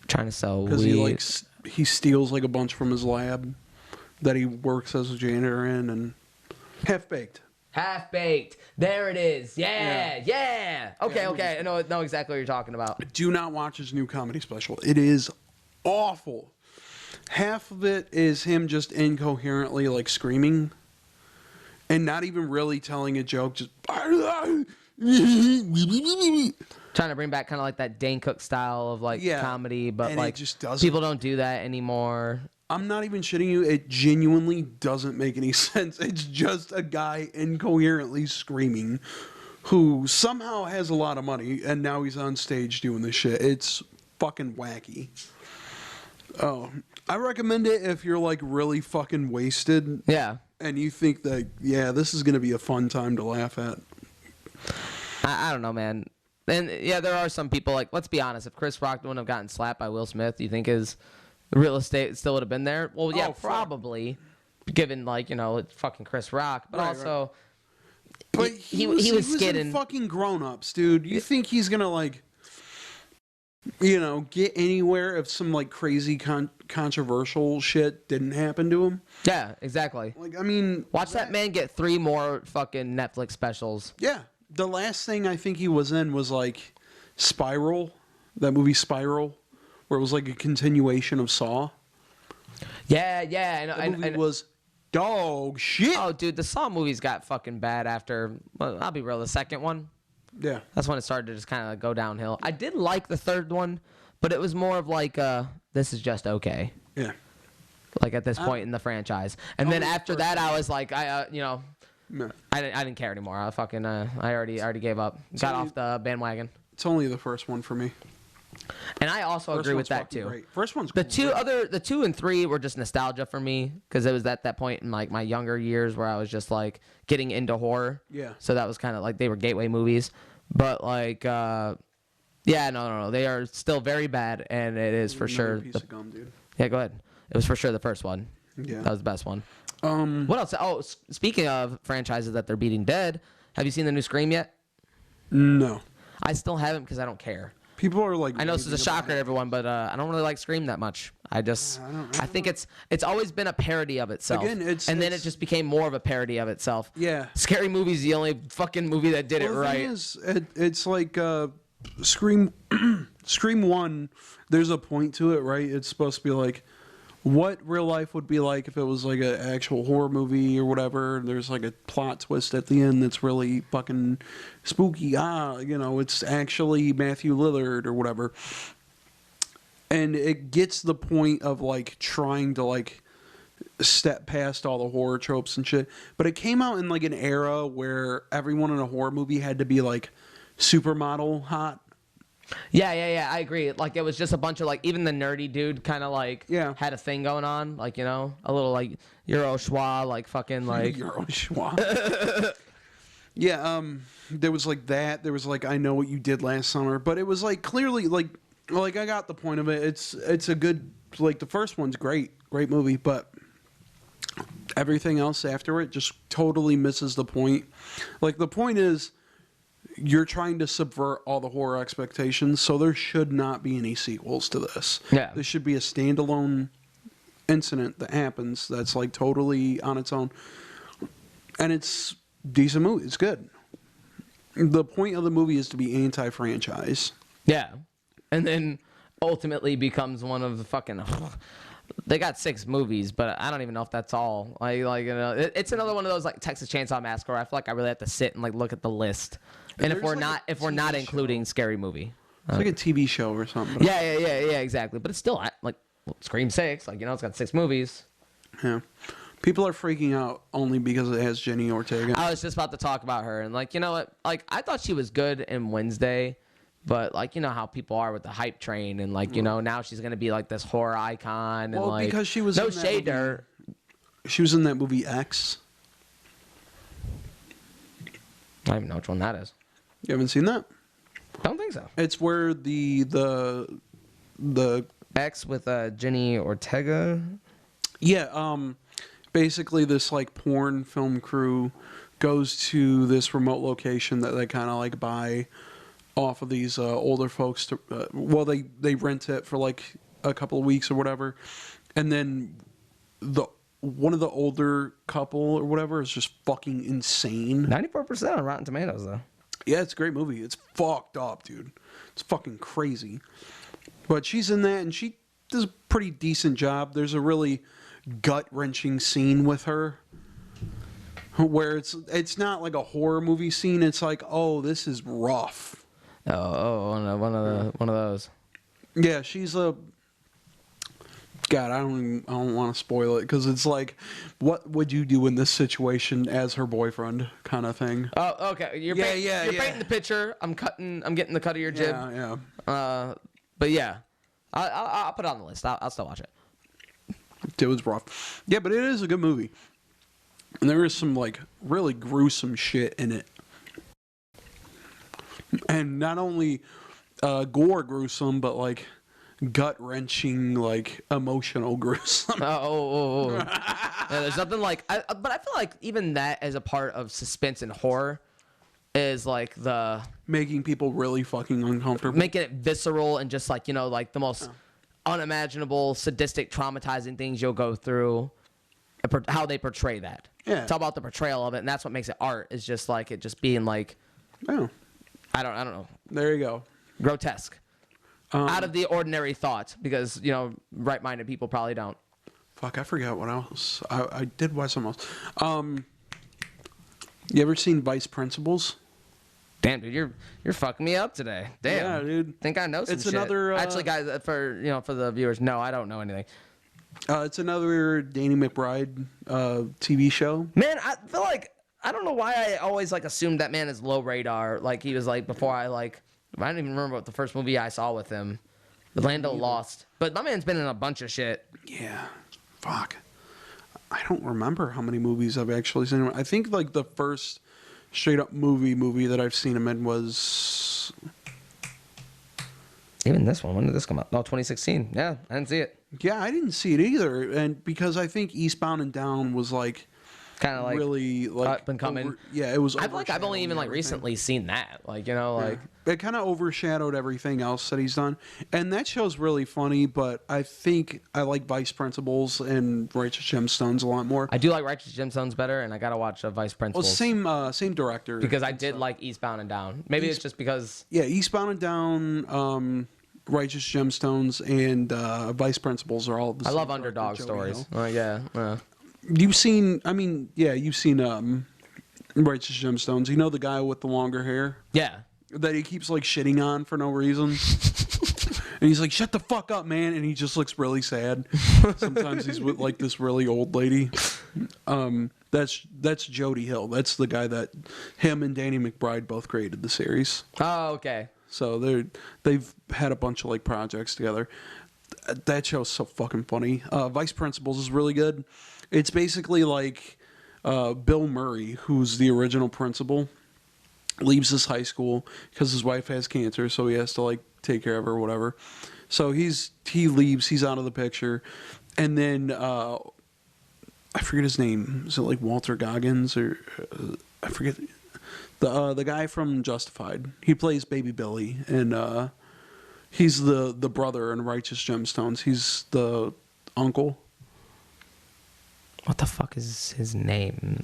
trying to sell weed? Because he steals, like, a bunch from his lab that he works as a janitor in, and Half-Baked. Half-Baked. There it is. Yeah. Okay. I know exactly what you're talking about. Do not watch his new comedy special. It is awful. Half of it is him just incoherently, like, screaming and not even really telling a joke. Just trying to bring back kind of like that Dane Cook style of, like, comedy, but, like, just doesn't. People don't do that anymore. I'm not even shitting you. It genuinely doesn't make any sense. It's just a guy incoherently screaming who somehow has a lot of money, and now he's on stage doing this shit. It's fucking wacky. Oh, I recommend it if you're, like, really fucking wasted. Yeah. And you think that, this is going to be a fun time to laugh at. I don't know, man. And yeah, there are some people like, let's be honest, if Chris Rock wouldn't have gotten slapped by Will Smith, do you think his real estate still would have been there? Well, yeah, probably, given like, it's fucking Chris Rock, but also but he was skidding. Fucking grown-ups, dude. You think he's gonna like, get anywhere if some like crazy controversial shit didn't happen to him? Yeah, exactly. Like, I mean, watch that man get 3 more fucking Netflix specials. Yeah. The last thing I think he was in was like Spiral, that movie Spiral, where it was like a continuation of Saw. Yeah. That movie was dog shit. Oh, dude, the Saw movies got fucking bad after, well, I'll be real, the second one. Yeah. That's when it started to just kind of go downhill. I did like the third one, but it was more of like, this is just okay. Yeah. Like at this point in the franchise. And then after that, I was like, No. I didn't care anymore. I fucking I already gave up. Got off the bandwagon. It's only the first one for me. And I also agree with that too. Great. First one's the great. the 2 and 3 were just nostalgia for me because it was at that point in like my younger years where I was just like getting into horror. Yeah. So that was kind of like they were gateway movies, but like yeah, no, they are still very bad, and it is for sure. Piece of gum, dude. Yeah, go ahead. It was for sure the first one. Yeah. That was the best one. What else? Oh, speaking of franchises that they're beating dead, have you seen the new Scream yet? No. I still haven't because I don't care. People are like, I know this is a shocker to everyone, but I don't really like Scream that much. I think it's always been a parody of itself. Again, then it just became more of a parody of itself. Yeah. Scary Movie's the only fucking movie that did it The right. thing is, it's like Scream 1, there's a point to it, right? It's supposed to be like what real life would be like if it was like an actual horror movie or whatever. There's like a plot twist at the end that's really fucking spooky. It's actually Matthew Lillard or whatever. And it gets the point of like trying to like step past all the horror tropes and shit. But it came out in like an era where everyone in a horror movie had to be like supermodel hot. Yeah, I agree. Like, it was just a bunch of, like, even the nerdy dude kind of, like, Yeah. had a thing going on. Like, a little, like, Euro schwa, like, fucking, like... Euro schwa. Yeah, there was, like, that. There was, like, I Know What You Did Last Summer. But it was, like, clearly, like, I got the point of it. It's a good... Like, the first one's great. Great movie. But everything else after it just totally misses the point. Like, the point is... You're trying to subvert all the horror expectations, so there should not be any sequels to this. Yeah. This should be a standalone incident that happens that's like totally on its own. And it's a decent movie. It's good. The point of the movie is to be anti-franchise. Yeah. And then ultimately becomes one of the fucking... They got 6 movies, but I don't even know if that's all. It's another one of those like Texas Chainsaw Massacre. I feel like I really have to sit and like look at the list. And if we're not including Scary Movie, it's like a TV show or something. Yeah, exactly. But it's still like Scream 6. Like it's got 6 movies. Yeah, people are freaking out only because it has Jenny Ortega. I was just about to talk about her, and like you know what? Like I thought she was good in Wednesday. But, like, you know how people are with the hype train. And, like, now she's going to be, like, this horror icon. And, like, because she was no in that shade to movie. her. She was in that movie X. I don't even know which one that is. You haven't seen that? Don't think so. It's where the X with Jenny Ortega. Yeah, basically this, like, porn film crew goes to this remote location that they kind of, like, buy off of these older folks to they rent it for like a couple of weeks or whatever, and then one of the older couple or whatever is just fucking insane. 94% on Rotten Tomatoes though. Yeah, it's a great movie. It's fucked up, dude. It's fucking crazy. But she's in that and she does a pretty decent job. There's a really gut-wrenching scene with her where it's not like a horror movie scene. It's like, oh, this is rough. Oh, one of those. Yeah, she's a. God, I don't want to spoil it because it's like, what would you do in this situation as her boyfriend, kind of thing. Oh, okay. You're painting the picture. I'm getting the cut of your jib. Yeah. But yeah, I'll put it on the list. I'll still watch it. It was rough. Yeah, but it is a good movie, and there is some like really gruesome shit in it. And not only gore gruesome, but like gut wrenching, like emotional gruesome. Yeah, there's nothing like, but I feel like even that as a part of suspense and horror is like the Making people really fucking uncomfortable. making it visceral and just like, you know, like the most unimaginable, sadistic, traumatizing things you'll go through. How they portray that. Yeah. It's all about the portrayal of it, and that's what makes it art. Is just like it just being like, Oh, I don't know, there you go. grotesque, out of the ordinary thought. Because you know, right-minded people probably don't. Fuck, I forgot what else. I did watch something else. You ever seen Vice Principals? Damn, dude, you're fucking me up today. Damn, Yeah, dude. Think I know some It's shit. another, Actually, guys, for the viewers, no, I don't know anything. It's another Danny McBride TV show. Man, I feel like I don't know why I always like assumed that man is low radar. Like he was like before I don't even remember what the first movie I saw with him. Orlando Lost. But my man's been in a bunch of shit. Yeah. Fuck. I don't remember how many movies I've actually seen. I think like the first straight up movie that I've seen him in was Even this one, when did this come out? Oh, 2016. Yeah, I didn't see it. Yeah, I didn't see it either, and because I think Eastbound and Down was like Kind of like really like up and coming. it was. I feel like I've only even like everything. recently seen that. Like, you know, like It kind of overshadowed everything else that he's done, and that show's really funny. But I think I like Vice Principals and Righteous Gemstones a lot more. I do like Righteous Gemstones better, and I gotta watch Vice Well, Principals. same director. Because I did like Eastbound and Down. Maybe it's just because Yeah, Eastbound and Down, Righteous Gemstones, and Vice Principals are all the I same love director, underdog Joey stories. Hill. Like, yeah. You've seen, you've seen Righteous Gemstones. You know the guy with the longer hair Yeah. that he keeps like shitting on for no reason? And he's like, shut the fuck up, man. And he just looks really sad. Sometimes he's with like this really old lady. That's Jody Hill. That's the guy that him and Danny McBride both created the series. Oh, okay. So they've had a bunch of like projects together. That show's so fucking funny. Vice Principals is really good. It's basically like Bill Murray, who's the original principal, leaves this high school because his wife has cancer, so he has to like take care of her or whatever. So he leaves, he's out of the picture, and then I forget his name. Is it like Walter Goggins or I forget the guy from Justified? He plays Baby Billy, and he's the brother in Righteous Gemstones. He's the uncle. What the fuck is his name?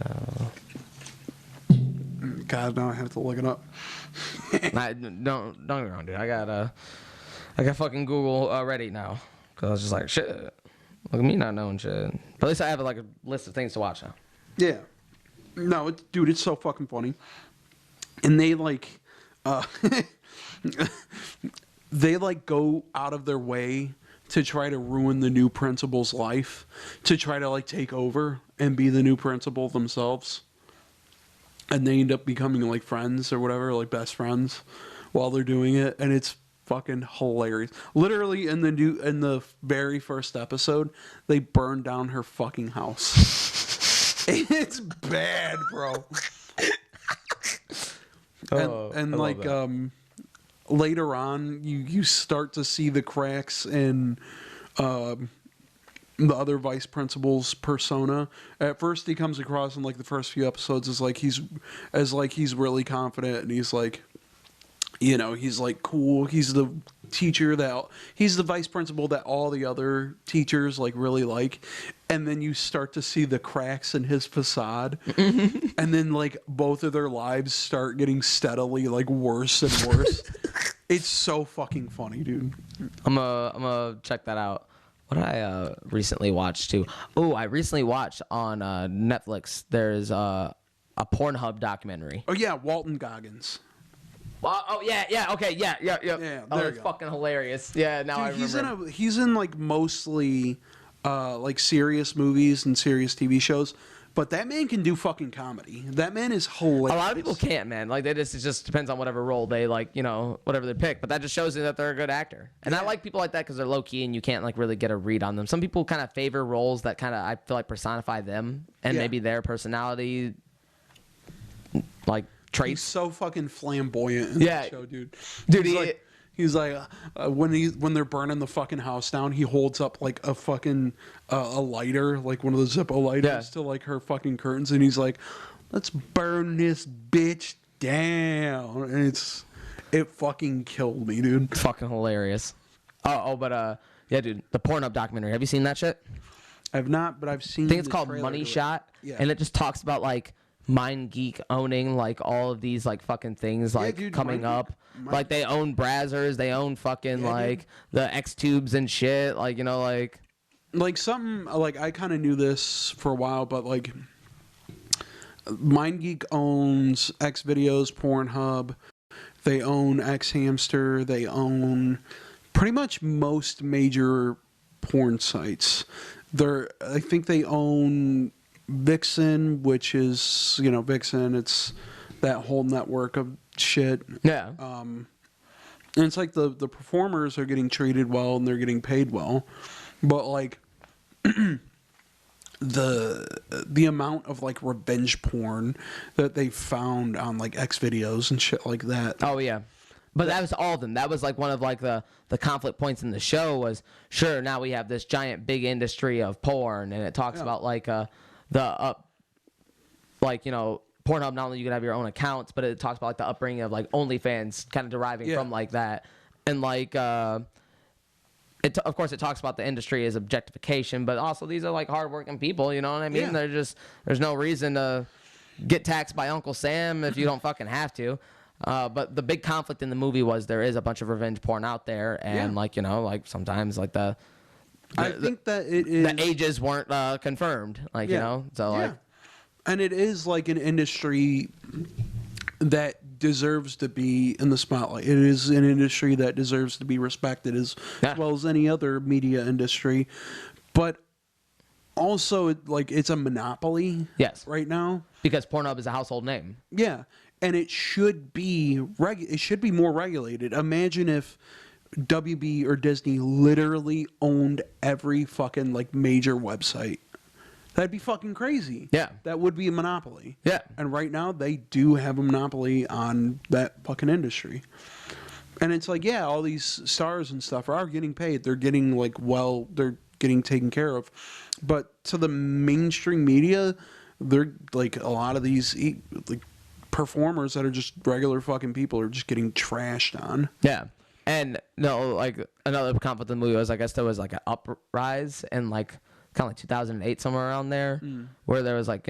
God, now I have to look it up. Don't get me wrong, dude. I got fucking Google ready now. Cause I was just like, shit. Look at me not knowing shit. But at least I have like a list of things to watch now. Yeah. No, dude, it's so fucking funny. And they like, they like go out of their way to try to ruin the new principal's life, to try to like take over and be the new principal themselves. And they end up becoming like friends or whatever, like best friends while they're doing it. And it's fucking hilarious. Literally in the very first episode, they burn down her fucking house. It's bad, bro. And like later on you start to see the cracks in the other vice principal's persona. At first he comes across in like the first few episodes as like he's really confident, and he's like, you know, he's like cool. He's the vice principal that all the other teachers like really like. And then you start to see the cracks in his facade. And then like both of their lives start getting steadily like worse and worse. It's so fucking funny, dude. I'm gonna check that out. What did I recently watch too? Oh, I recently watched on Netflix. There's a Pornhub documentary. Oh yeah, Walton Goggins. Oh yeah, okay, yeah. Oh, there it's you go. fucking hilarious. Yeah, now Dude, I remember. he's in like mostly like serious movies and serious TV shows, but that man can do fucking comedy. That man is hilarious. A lot of people can't, man. Like it just depends on whatever role they like, you know, whatever they pick. But that just shows you that they're a good actor. And I like people like that because they're low key and you can't like really get a read on them. Some people kind of favor roles that kind of I feel like personify them and maybe their personality, like traits. so fucking flamboyant in Yeah. that show, dude. Dude, He's like when they're burning the fucking house down, he holds up like a fucking a lighter, like one of the Zippo lighters to like her fucking curtains, and he's like, "Let's burn this bitch down," and it fucking killed me, dude. It's fucking hilarious. But yeah, dude, the Pornhub documentary. Have you seen that shit? I've not, but I've seen. I think it's the called trailer Money to it. Shot, Yeah. and it just talks about like MindGeek owning like all of these like fucking things like dude, coming up. Mind- Like they own Brazzers, they own fucking like dude. the X Tubes and shit. Like you know, like something like I kind of knew this for a while, but like MindGeek owns X Videos, Pornhub. They own X Hamster. They own pretty much most major porn sites. I think they own Vixen, which is Vixen. It's that whole network of shit. yeah, And it's like the performers are getting treated well and they're getting paid well, but like the amount of like revenge porn that they found on like X Videos and shit like that. oh yeah. But that was all of them. That was like one of like the conflict points in the show was sure now we have this giant big industry of porn, and it talks about like Pornhub, not only you can have your own accounts, but it talks about like the upbringing of like OnlyFans kind of deriving from like that. And like of course it talks about the industry as objectification, but also these are like hardworking people, you know what I mean? Yeah. They're just there's no reason to get taxed by Uncle Sam if you don't fucking have to. But the big conflict in the movie was there is a bunch of revenge porn out there, and like sometimes like I think that it is the ages weren't confirmed, like like. And it is like an industry that deserves to be in the spotlight. It is an industry that deserves to be respected as well as any other media industry. But also, it's a monopoly. Yes. Right now, Because Pornhub is a household name. yeah, and it should be it should be more regulated. Imagine if WB or Disney literally owned every fucking like major website. That'd be fucking crazy. Yeah. That would be a monopoly. Yeah. And right now, they do have a monopoly on that fucking industry. And it's like, yeah, all these stars and stuff are getting paid. They're getting, they're getting taken care of. But to the mainstream media, they're, like, a lot of these, like, performers that are just regular fucking people are just getting trashed on. Yeah. And, no, like, another conflict in the movie was, I guess there was, like, an uprise and, like, kind of like 2008, somewhere around there, where there was like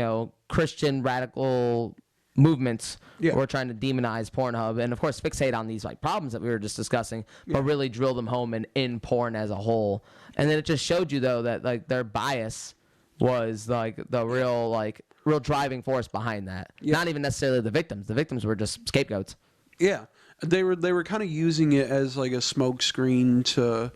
Christian radical movements were trying to demonize Pornhub, and of course fixate on these like problems that we were just discussing, but really drill them home in porn as a whole. And then it just showed you though that like their bias was like the real driving force behind that. Not even necessarily the victims. The victims were just scapegoats. Yeah, they were kind of using it as like a smokescreen to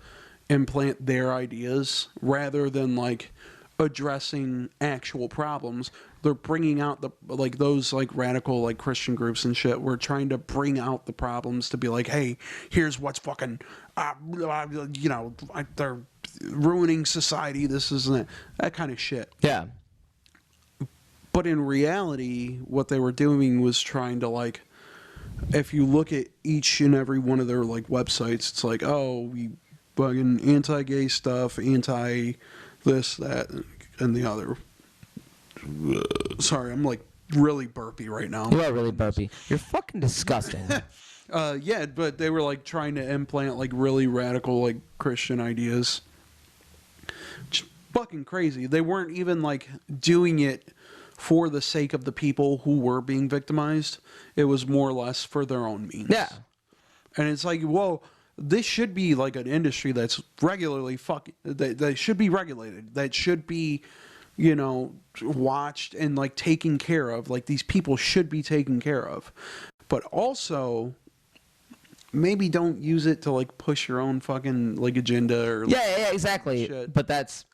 implant their ideas rather than like addressing actual problems. They're bringing out those radical like Christian groups and shit. We're trying to bring out the problems to be like, hey, here's what's fucking they're ruining society. This isn't that kind of shit. Yeah. But in reality, what they were doing was trying to like, if you look at each and every one of their like websites, it's like, oh, we fucking anti-gay stuff, anti this, that, and the other. Sorry, I'm like really burpy right now. You are really burpy. You're fucking disgusting. Yeah, but they were like trying to implant like really radical like Christian ideas. Just fucking crazy. They weren't even like doing it for the sake of the people who were being victimized. It was more or less for their own means. Yeah. And it's like, whoa, this should be like an industry that's regularly that should be regulated. That should be, watched and like taken care of. Like these people should be taken care of. But also, maybe don't use it to like push your own fucking like agenda or Yeah, exactly. shit. But that's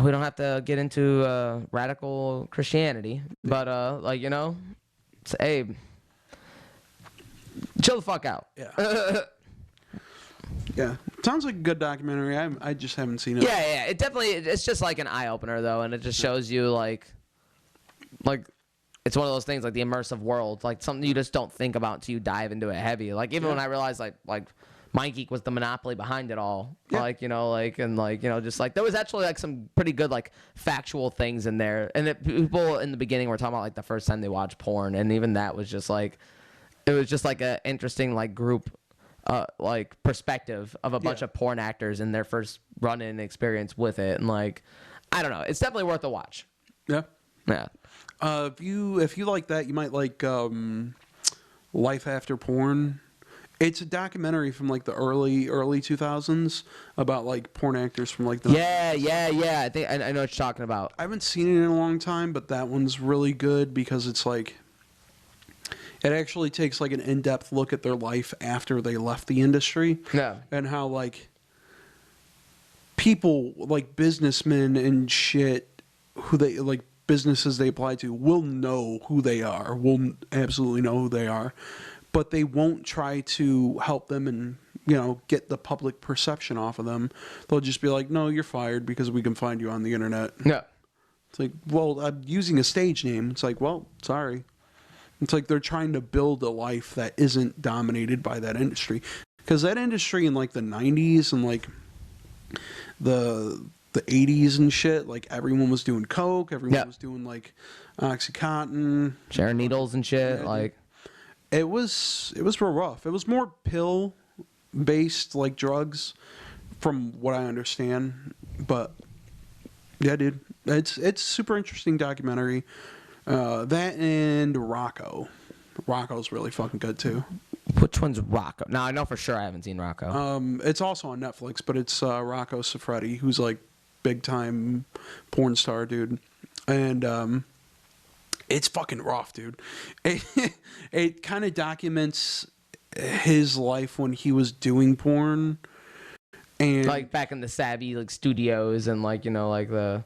we don't have to get into radical Christianity, but it's, hey, chill the fuck out. Yeah. Yeah. Sounds like a good documentary. I just haven't seen it. Yeah. It's just like an eye opener though, and it just shows you like it's one of those things like the immersive world, like something you just don't think about until you dive into it heavy. Like even when I realized like MindGeek was the monopoly behind it all. Yeah. Like, just like there was actually like some pretty good like factual things in there. And people in the beginning were talking about like the first time they watched porn, and even that was just like it was just like a interesting like group like perspective of a bunch of porn actors and their first run-in experience with it. And like I don't know, it's definitely worth a watch. Yeah. Yeah. If you like that, you might like Life After Porn. It's a documentary from like the early 2000s about like porn actors from like the Yeah. I think I know what you're talking about. I haven't seen it in a long time, but that one's really good because it's like it actually takes like an in-depth look at their life after they left the industry. Yeah. And how like people like businessmen and shit who they like businesses they apply to will know who they are, will absolutely know who they are, but they won't try to help them and, get the public perception off of them. They'll just be like, no, you're fired because we can find you on the internet. Yeah. It's like, well, I'm using a stage name. It's like, well, sorry. It's like they're trying to build a life that isn't dominated by that industry. Because that industry in like the 90s and like the 80s and shit, like everyone was doing coke, everyone was doing like Oxycontin, sharing needles and shit. Like it was real rough. It was more pill based like drugs from what I understand. But yeah, dude, it's super interesting documentary. That and Rocco's really fucking good too. Which one's Rocco? Now I know for sure I haven't seen Rocco. It's also on Netflix, but it's Rocco Siffredi, who's like big time porn star dude, and it's fucking rough, dude. It kind of documents his life when he was doing porn, and like back in the savvy like studios and like like the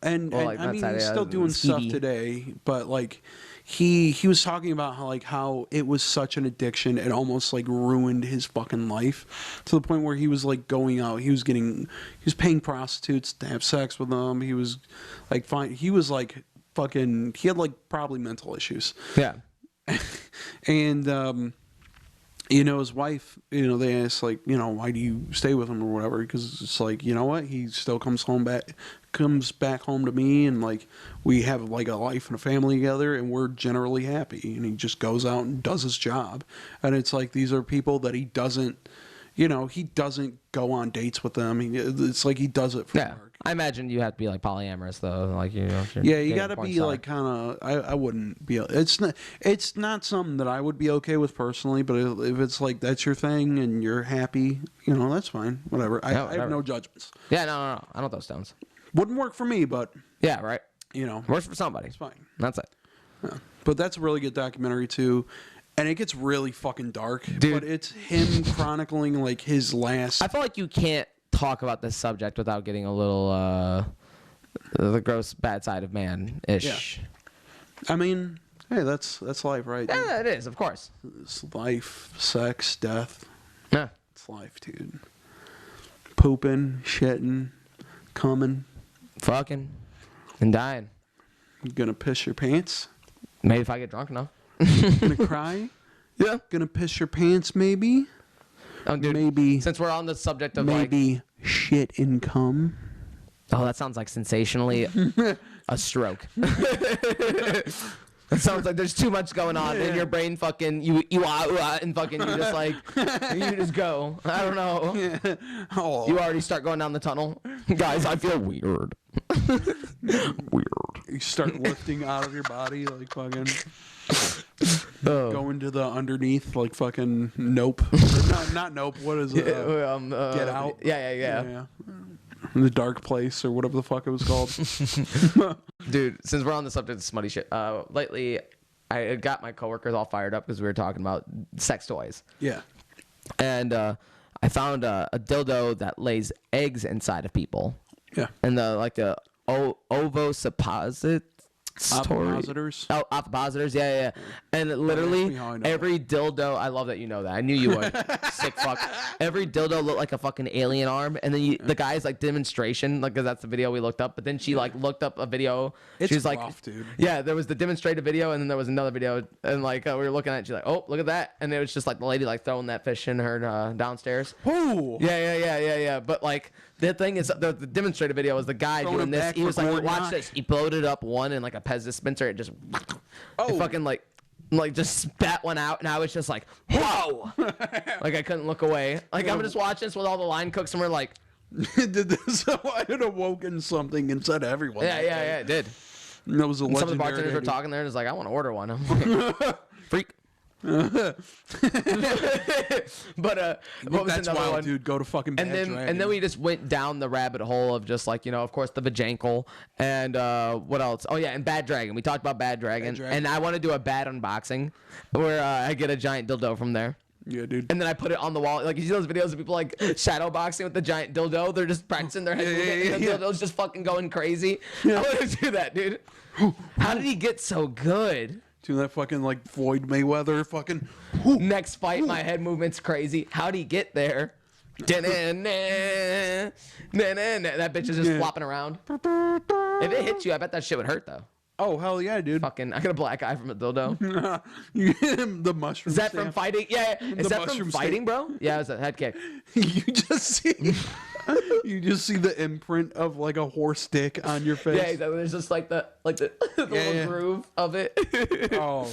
and like, I mean savvy, he's still doing stuff today, but like he was talking about how it was such an addiction, it almost like ruined his fucking life to the point where he was like going out, he was paying prostitutes to have sex with them, he was like he was like fucking, he had like probably mental issues. Yeah. And his wife, they asked like, why do you stay with him or whatever? Because it's like, you know what? He still comes back home to me, and like we have like a life and a family together, and we're generally happy. And he just goes out and does his job. And it's like these are people that he doesn't go on dates with them. It's like he does it for work. I imagine you have to be like polyamorous though, like you gotta be like kind of. I wouldn't be. It's not something that I would be okay with personally. But if it's like that's your thing and you're happy, that's fine. Whatever. I have no judgments. Yeah, no. I don't throw stones. Wouldn't work for me, but yeah, right. Works for somebody. It's fine. That's it. Yeah. But that's a really good documentary too. And it gets really fucking dark, dude. But it's him chronicling like his last. I feel like you can't talk about this subject without getting a little the gross bad side of man ish. Yeah. I mean, hey, that's life, right? Yeah, it is, of course. It's life, sex, death. Yeah, it's life, dude. Pooping, shitting, coming, fucking, and dying. You gonna piss your pants? Maybe if I get drunk enough. Gonna cry? Yeah. Gonna piss your pants? Maybe. Oh, dude, maybe. Since we're on the subject of maybe shit and cum. Oh, that sounds like sensationally a stroke. It sounds like there's too much going on in your brain. Fucking you and fucking you just like you just go. I don't know. Yeah. Oh. You already start going down the tunnel, guys. I feel weird. Weird. You start lifting out of your body like fucking. Going to the underneath like fucking Nope. Not Nope. What is it? Get Out. Yeah. The Dark Place or whatever the fuck it was called. Dude, since we're on the subject of smutty shit, lately I got my coworkers all fired up because we were talking about sex toys. Yeah. And I found a dildo that lays eggs inside of people. Yeah. And the ovosuppository. Oppositors. Oh, oppositors. Yeah. And literally every dildo. I love that you know that. I knew you would. Sick fuck. Every dildo looked like a fucking alien arm. And then the guy's like demonstration, like, cause that's the video we looked up. But then she like looked up a video. She was like, rough, dude. Yeah, there was the demonstrative video, and then there was another video, and like we were looking at it, she's like, oh, look at that, and it was just like the lady like throwing that fish in her downstairs. Ooh. Yeah. But like the thing is, the demonstrative video was the guy doing this. He was like, watch this. He bloated up one in like a Pez dispenser. It just, it fucking like just spat one out, and I was just like, whoa, like I couldn't look away. Like I'm just watching this with all the line cooks, and we're like, did this? I had awoken something inside everyone. Yeah, it did. That was a legendary. Some of the bartenders were talking there, and it's like, I want to order one. I'm like, freak. But what was that's another wild, one? dude. Go to fucking Bad Dragon. And then we just went down the rabbit hole of just like, you know, of course the vajankle and what else? Oh yeah, and Bad Dragon. We talked about Bad Dragon. And I want to do a bad unboxing where I get a giant dildo from there. Yeah, dude. And then I put it on the wall. Like, you see those videos of people like shadow boxing with the giant dildo? They're just practicing their head movement, and the dildo's just fucking going crazy. I want to do that, dude. How did he get so good? Do that fucking like Floyd Mayweather fucking. Next fight, my head movement's crazy. How'd he get there? That bitch is just flopping around. If it hits you, I bet that shit would hurt though. Oh hell yeah, dude! Fucking, I got a black eye from a dildo. The mushroom. Is that from fighting? Yeah. Is that from fighting, bro? Yeah, it was a head kick. You just see the imprint of like a horse dick on your face. Yeah, exactly. There's just like the little groove of it. Oh,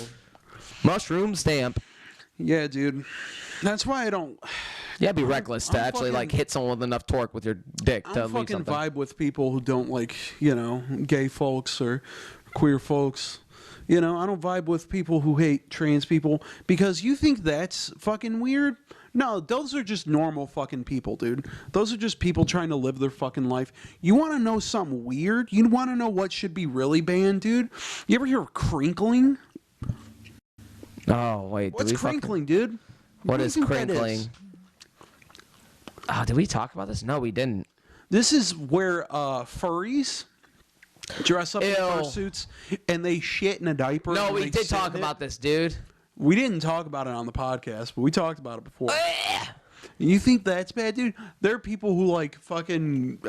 mushroom stamp. Yeah, dude. That's why I don't. Yeah, be reckless to actually like hit someone with enough torque with your dick to leave fucking something. Vibe with people who don't like, you know, gay folks or queer folks. You know, I don't vibe with people who hate trans people because you think that's fucking weird. No, those are just normal fucking people, dude. Those are just people trying to live their fucking life. You want to know something weird? You want to know what should be really banned, dude? You ever hear of crinkling? Oh, wait. What's crinkling, dude? What is crinkling? Oh, did we talk about this? No, we didn't. This is where furries dress up in fursuits and they shit in a diaper. No, we did talk about this, dude. We didn't talk about it on the podcast, but we talked about it before. You think that's bad, dude? There are people who like fucking.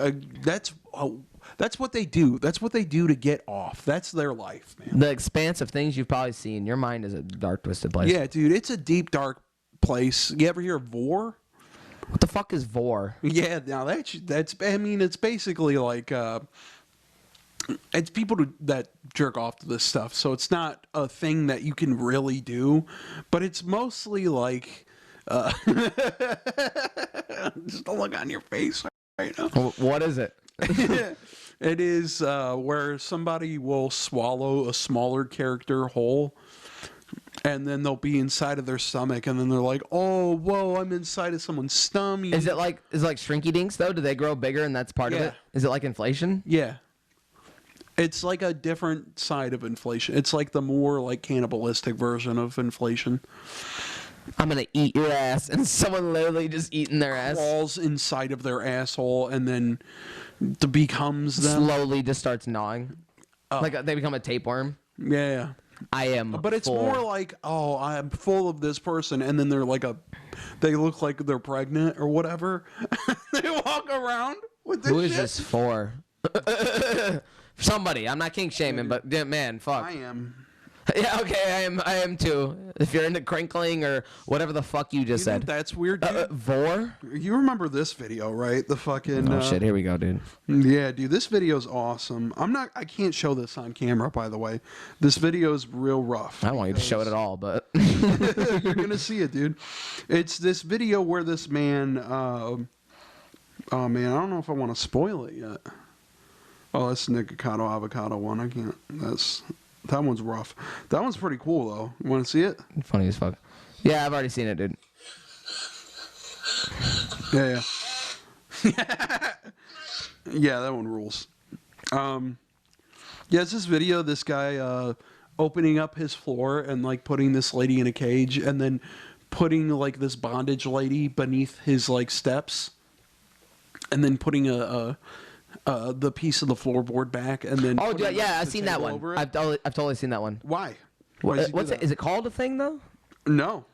That's what they do. That's what they do to get off. That's their life, man. The expanse of things you've probably seen. Your mind is a dark, twisted place. Yeah, dude, it's a deep, dark place. You ever hear of vor? What the fuck is vor? Yeah, now that's. I mean, it's basically like. It's people that jerk off to this stuff, so it's not a thing that you can really do, but it's mostly like just a look on your face right now. What is it? It is where somebody will swallow a smaller character whole, and then they'll be inside of their stomach, and then they're like, "Oh, whoa, I'm inside of someone's stomach." Is it like Shrinky Dinks though? Do they grow bigger, and that's part of it? Is it like inflation? Yeah. It's like a different side of inflation. It's like the more like cannibalistic version of inflation. I'm gonna eat your ass, and someone literally just eating their ass. Crawls inside of their asshole and then becomes them. Slowly just starts gnawing. Like they become a tapeworm. Yeah. I am. But it's more like, oh, I'm full of this person, and then they're like they look like they're pregnant or whatever. They walk around with this Who is shit. this for? Somebody. I'm not kink shaming, but man, fuck. I am. Yeah, okay, I am too. If you're into crinkling or whatever the fuck you just said. That's weird, dude. Vor? You remember this video, right? The fucking Oh shit, here we go, dude. Yeah, dude, this video's awesome. I can't show this on camera, by the way. This video's real rough. I don't want you to show it at all, but you're gonna see it, dude. It's this video where this man oh man, I don't know if I want to spoil it yet. Oh, that's Nikocado Avocado one. I can't. That one's rough. That one's pretty cool though. You want to see it? Funny as fuck. Yeah, I've already seen it, dude. Yeah. Yeah, that one rules. Yeah, it's this video. This guy opening up his floor and like putting this lady in a cage, and then putting like this bondage lady beneath his like steps, and then putting a the piece of the floorboard back and then. Oh, putting yeah, the I've seen that table one. over it. I've totally seen that one. Why? Why does he do What's it? that? Is it called a thing though? No.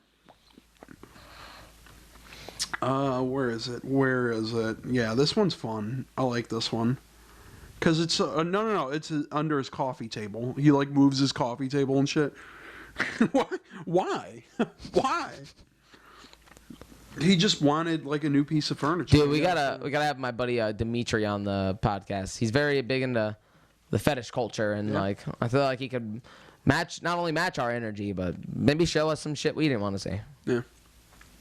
Where is it? Where is it? Yeah, this one's fun. I like this one. Cause it's no. It's under his coffee table. He like moves his coffee table and shit. Why? Why? He just wanted like a new piece of furniture. Dude, we gotta have my buddy Dimitri on the podcast. He's very big into the fetish culture, and like I feel like he could not only match our energy, but maybe show us some shit we didn't want to see. Yeah.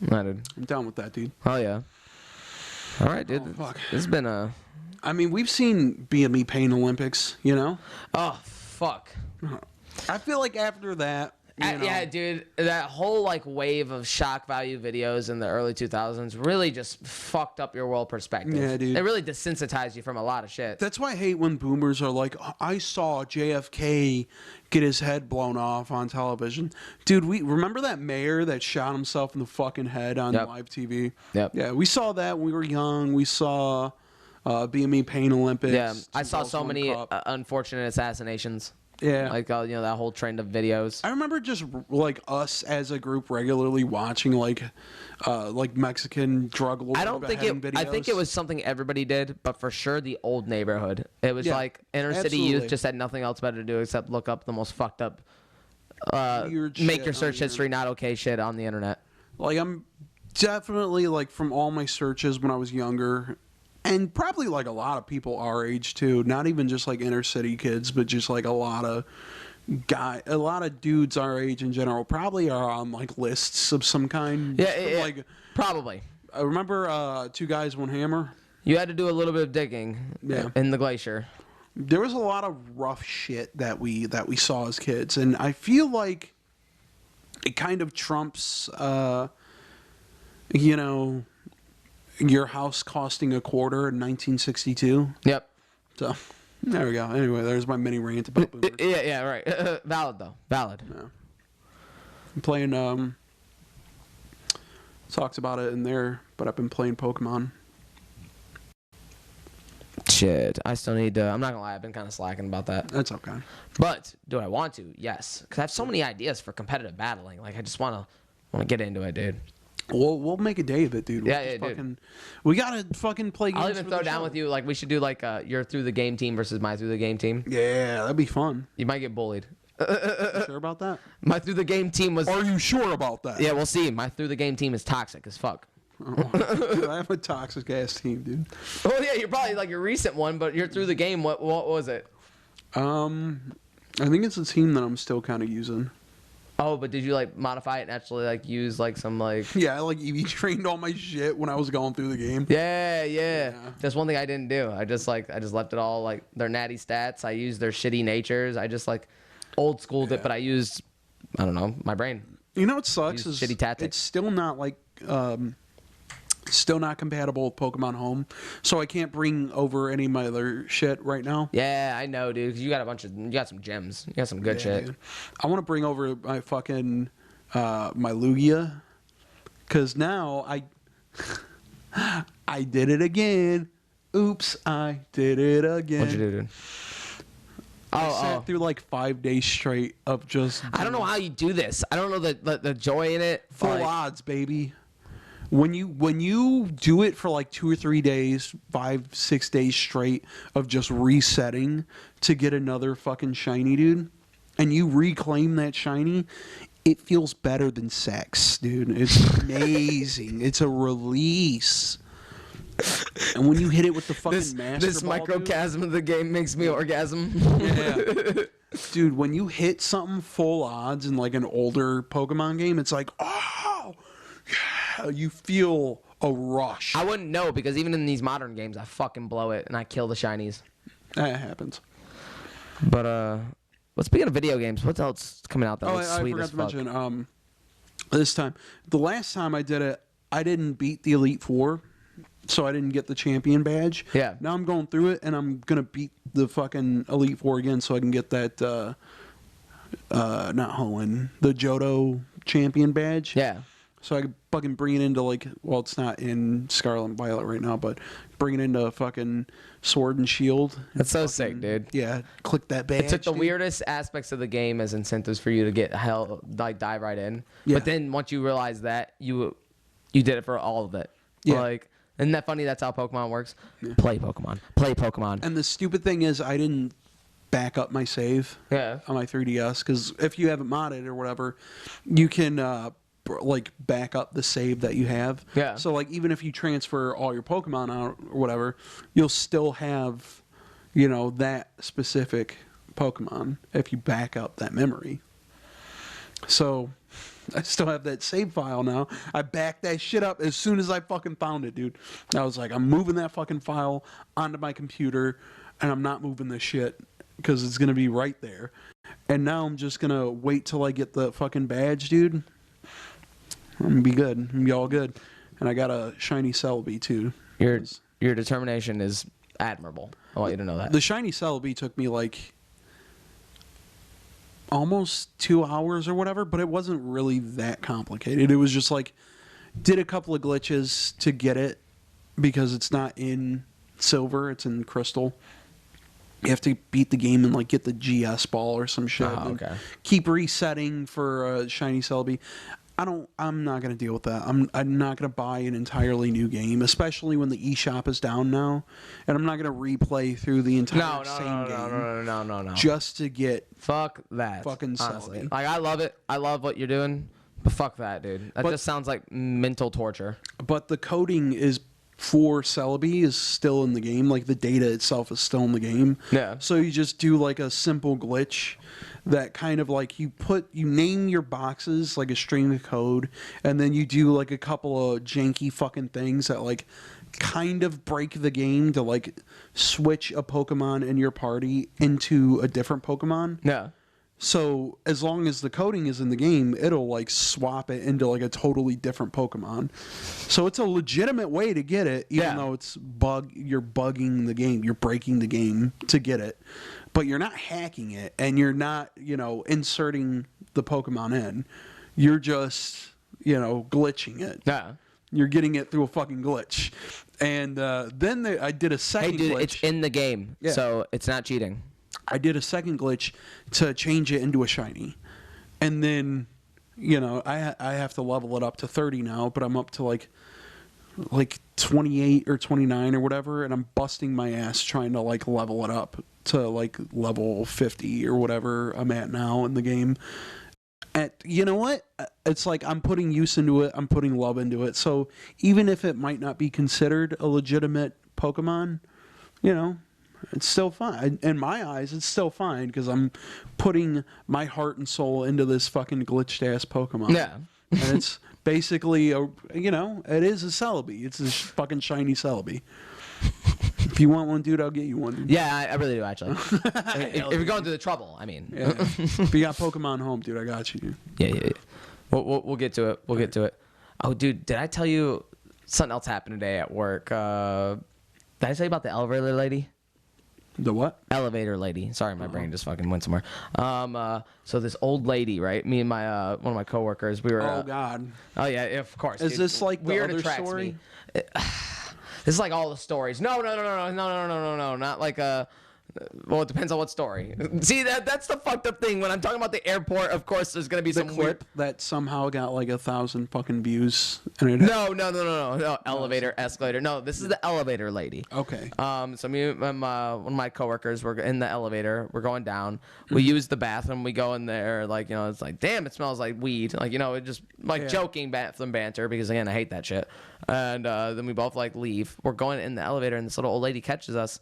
Nah, dude. I'm down with that, dude. Oh yeah. All right, dude. Oh, fuck. This has been a. I mean, we've seen BME Pain Olympics, you know? Oh fuck. I feel like after that. You know, Yeah, dude, that whole like wave of shock value videos in the early 2000s really just fucked up your world perspective. Yeah, dude. It really desensitized you from a lot of shit. That's why I hate when boomers are like, I saw JFK get his head blown off on television. Dude, we remember that mayor that shot himself in the fucking head on live TV? Yep. Yeah, we saw that when we were young. We saw BME Pain Olympics. Yeah, I saw so 2001 many Cup. unfortunate assassinations. Yeah. Like, that whole trend of videos. I remember just like us as a group regularly watching like Mexican drug lord I don't think videos. I think it was something everybody did, but for sure the old neighborhood. It was like inner city absolutely. youth just had nothing else better to do except look up the most fucked up, Weird make shit your search on your- history not okay shit on the internet. Like I'm definitely like from all my searches when I was younger, and probably like a lot of people our age too. Not even just like inner city kids, but just like a lot of dudes our age in general probably are on like lists of some kind. Yeah, Like probably. I remember Two Guys, One Hammer. You had to do a little bit of digging in the glacier. There was a lot of rough shit that we saw as kids, and I feel like it kind of trumps, your house costing $25 in 1962. Yep. So there we go. Anyway, there's my mini rant about boomers. Yeah, right. Valid though. Valid. Yeah. I'm playing. Talked about it in there, but I've been playing Pokemon. Shit, I still need to. I'm not gonna lie, I've been kind of slacking about that. That's okay. But do I want to? Yes, because I have so many ideas for competitive battling. Like I just wanna get into it, dude. We'll make a day of it, dude. Dude. We gotta fucking play games. I'll even throw down with you. Like we should do like your through the game team versus my through the game team. Yeah, that'd be fun. You might get bullied. You sure about that? My through the game team was. Are you sure about that? Yeah, we'll see. My through the game team is toxic as fuck. Dude, I have a toxic ass team, dude. Oh yeah, you're probably like your recent one, but you're through the game. What was it? I think it's a team that I'm still kind of using. Oh, but did you like modify it and actually like use like some like? Yeah, I like EV trained all my shit when I was going through the game. Yeah. That's one thing I didn't do. I just left it all like their natty stats. I used their shitty natures. I just like old schooled it, but I used I don't know my brain. You know what sucks is shitty tactics. it's still not like still not compatible with Pokemon Home, so I can't bring over any of my other shit right now. Yeah, I know, dude. Because you got some gems. You got some good shit. Dude. I want to bring over my fucking my Lugia, because now I did it again. Oops, I did it again. What'd you do, dude? I sat through like 5 days straight of just. I don't know how you do this. I don't know the joy in it. Full odds, baby. When you do it for like 2 or 3 days, 5-6 days straight of just resetting to get another fucking shiny, dude, and you reclaim that shiny, it feels better than sex, dude. It's amazing. It's a release. And when you hit it with the fucking master this ball, microcosm of the game makes me orgasm. Yeah. Dude, when you hit something full odds in like an older Pokemon game, it's like, oh, yeah, you feel a rush. I wouldn't know because even in these modern games, I fucking blow it and I kill the shinies. That happens. But well, speaking of video games, what's else coming out that looks I sweet forgot as to fuck? mention, the last time I did it, I didn't beat the Elite Four, so I didn't get the champion badge. Yeah. Now I'm going through it, and I'm gonna beat the fucking Elite Four again, so I can get that. Not Hoenn, the Johto champion badge. Yeah. So I could fucking bring it into like, well, it's not in Scarlet and Violet right now, but bring it into fucking Sword and Shield. That's so sick, dude. Yeah, click that badge. It took the dude. weirdest aspects of the game as incentives for you to get dive right in. Yeah. But then once you realize that, you did it for all of it. Yeah. Like, isn't that funny? That's how Pokemon works. Yeah. Play Pokemon. And the stupid thing is, I didn't back up my save. Yeah. On my 3DS, because if you haven't modded or whatever, you can like back up the save that you have. Yeah. So like even if you transfer all your Pokemon out or whatever, you'll still have, you know, that specific Pokemon if you back up that memory. So I still have that save file now. I backed that shit up as soon as I fucking found it, dude. I was like, I'm moving that fucking file onto my computer, and I'm not moving this shit because it's going to be right there. And now I'm just going to wait till I get the fucking badge, dude. I'm going to be good. I'm going to be all good. And I got a shiny Celebi, too. Your determination is admirable. I want you to know that. The shiny Celebi took me like almost 2 hours or whatever, but it wasn't really that complicated. It was just like, did a couple of glitches to get it because it's not in silver, it's in crystal. You have to beat the game and like get the GS ball or some shit. Oh, okay. Keep resetting for shiny Celebi. I'm not gonna deal with that. I'm not gonna buy an entirely new game, especially when the eShop is down now, and I'm not gonna replay through the entire game. No. Just to get fuck that. Fucking honestly. Celebi. Like I love it. I love what you're doing, but fuck that, dude. That just sounds like mental torture. But the coding is for Celebi is still in the game. Like the data itself is still in the game. Yeah. So you just do like a simple glitch that kind of like you name your boxes like a string of code, and then you do like a couple of janky fucking things that like kind of break the game to like switch a Pokemon in your party into a different Pokemon. Yeah. So as long as the coding is in the game, it'll like swap it into like a totally different Pokemon. So it's a legitimate way to get it, even though it's you're bugging the game, you're breaking the game to get it. But you're not hacking it, and you're not, inserting the Pokemon in. You're just, glitching it. Yeah. You're getting it through a fucking glitch. And then I did a second glitch. It's in the game, so it's not cheating. I did a second glitch to change it into a shiny. And then, I have to level it up to 30 now, but I'm up to like 28 or 29 or whatever, and I'm busting my ass trying to like level it up to like level 50 or whatever I'm at now in the game. And you know what? It's like I'm putting use into it, I'm putting love into it. So even if it might not be considered a legitimate Pokemon, it's still fine. In my eyes, it's still fine because I'm putting my heart and soul into this fucking glitched ass Pokemon. Yeah. And it's basically it is a Celebi. It's a fucking shiny Celebi. If you want one, dude, I'll get you one. Dude. Yeah, I really do, actually. if you're going through the trouble, I mean. Yeah. If you got Pokemon home, dude, I got you. Yeah. We'll get to it. We'll get to it. Oh, dude, did I tell you something else happened today at work? Did I tell you about the elevator lady? The what? Elevator lady. Sorry, my brain just fucking went somewhere. So this old lady, right? Me and my one of my coworkers, we were. Oh God. Oh yeah, of course. Is dude. this like the Weird other attracts story? Me. This is like all the stories. No. Not like a. Well, it depends on what story. See, that's the fucked up thing. When I'm talking about the airport, of course, there's gonna be some clip that somehow got like 1,000 fucking views. And No. Elevator, escalator. No, this is the elevator lady. Okay. So me and one of my coworkers were in the elevator. We're going down. We use the bathroom. We go in there. Like, it's like, damn, it smells like weed. Like, it just like joking bathroom banter because again, I hate that shit. And then we both like leave. We're going in the elevator, and this little old lady catches us.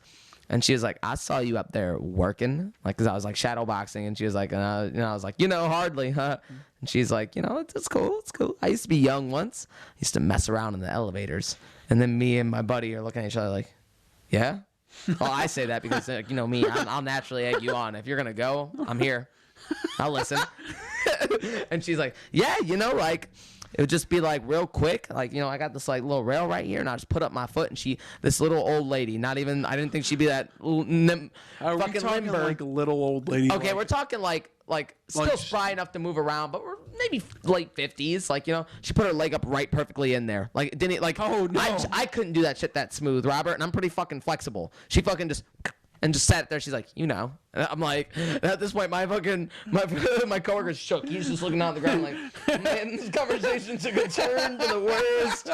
And she was like, I saw you up there working, like, because I was like shadow boxing, and she was like, I was like, hardly, huh? And she's like, it's cool, I used to be young once. I used to mess around in the elevators. And then me and my buddy are looking at each other like, yeah? Well, I say that because, me, I'll naturally egg you on. If you're gonna go, I'm here. I'll listen. And she's like, yeah, like. It would just be like real quick, like, I got this like little rail right here, and I just put up my foot, and this little old lady, I didn't think she'd be that fucking limber. Like a little old lady. Okay, we're talking like still spry enough to move around, but we're maybe late 50s. Like, you know, she put her leg up right perfectly in there. Like, didn't like? Oh, no. I couldn't do that shit that smooth, Robert. And I'm pretty fucking flexible. She fucking just sat there. She's like, you know. And I'm like, at this point, my coworker's shook. He's just looking down at the ground like, man, this conversation took a turn for the worst.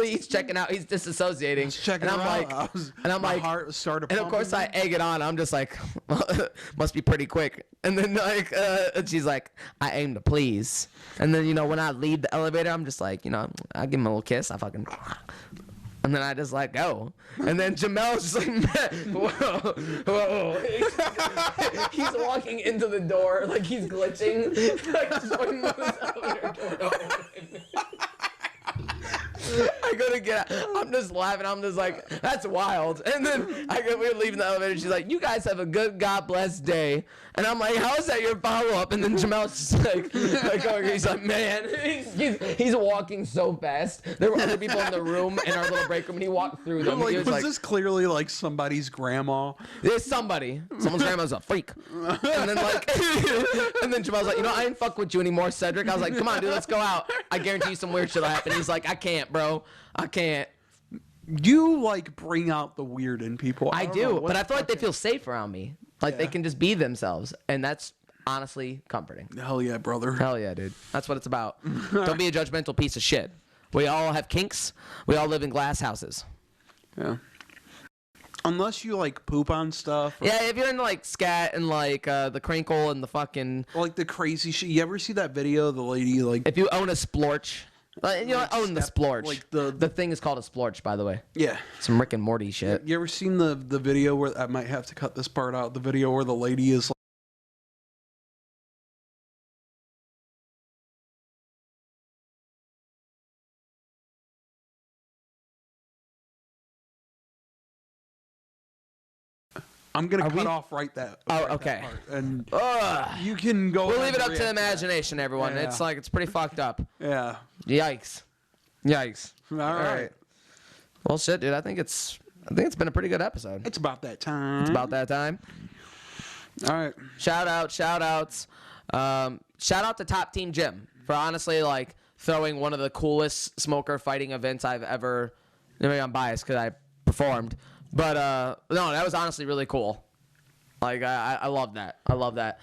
He's checking out. He's disassociating. He's checking and I'm out. like, My heart started and of course I egg it on. I'm just like, must be pretty quick. And then like, and she's like, I aim to please. And then, you know, when I leave the elevator, I'm just like, you know, I give him a little kiss. I fucking. And then I just let go. And then Jamel's just like, whoa. He's walking into the door like he's glitching. Like just when the elevator door opened. I go to get out. I'm just laughing. I'm just like, that's wild. And then we're leaving the elevator. She's like, you guys have a good God bless day. And I'm like, how is that your follow-up? And then Jamel's just like, he's like, man, he's walking so fast. There were other people in the room in our little break room, and he walked through them. Like, He was this clearly like somebody's grandma? There's somebody. Someone's grandma's a freak. And then like, and then Jamel's like, you know, I ain't fuck with you anymore, Cedric. I was like, come on, dude, let's go out. I guarantee you some weird shit'll happen. He's like, I can't, bro. I can't. You like bring out the weird in people. I do, but I feel like they feel safe around me. Like they can just be themselves, and that's honestly comforting. Hell yeah, brother. Hell yeah, dude. That's what it's about. Don't be a judgmental piece of shit. We all have kinks. We all live in glass houses. Yeah. Unless you like poop on stuff. Yeah, if you're into like scat and like the crinkle and the fucking. Like the crazy shit. You ever see that video of the lady like. If you own a splorch. You know, like own the splorch. Like the thing is called a splorch, by the way. Yeah. Some Rick and Morty shit. You ever seen the video where I might have to cut this part out? The video where the lady is. I'm gonna cut off right that. Oh, right okay. That part. And you can go. We'll leave it up to the imagination, everyone. Yeah. It's like it's pretty fucked up. Yeah. Yikes. All right. Well, shit, dude. I think it's been a pretty good episode. It's about that time. It's about that time. All right. Shout outs. Shout out to Top Team Gym for honestly like throwing one of the coolest smoker fighting events I've ever. Maybe I'm biased because I performed, but no, that was honestly really cool. Like I love that. I love that.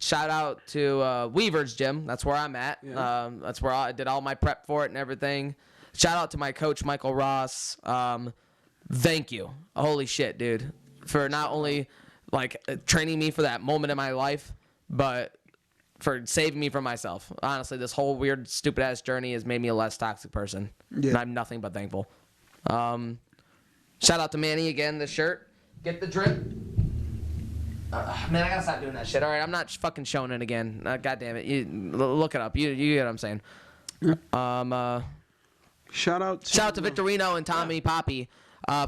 Shout out to Weaver's Gym. That's where I'm at. Yeah. That's where I did all my prep for it and everything. Shout out to my coach, Michael Ross. Thank you. Holy shit, dude. For not only like training me for that moment in my life, but for saving me from myself. Honestly, this whole weird, stupid ass journey has made me a less toxic person. Yeah. And I'm nothing but thankful. Shout out to Manny again, the shirt. Get the drip. Man, I gotta stop doing that shit. All right, I'm not fucking showing it again. God damn it. You look it up. You get what I'm saying. Shout out to Victorino and Tommy Poppy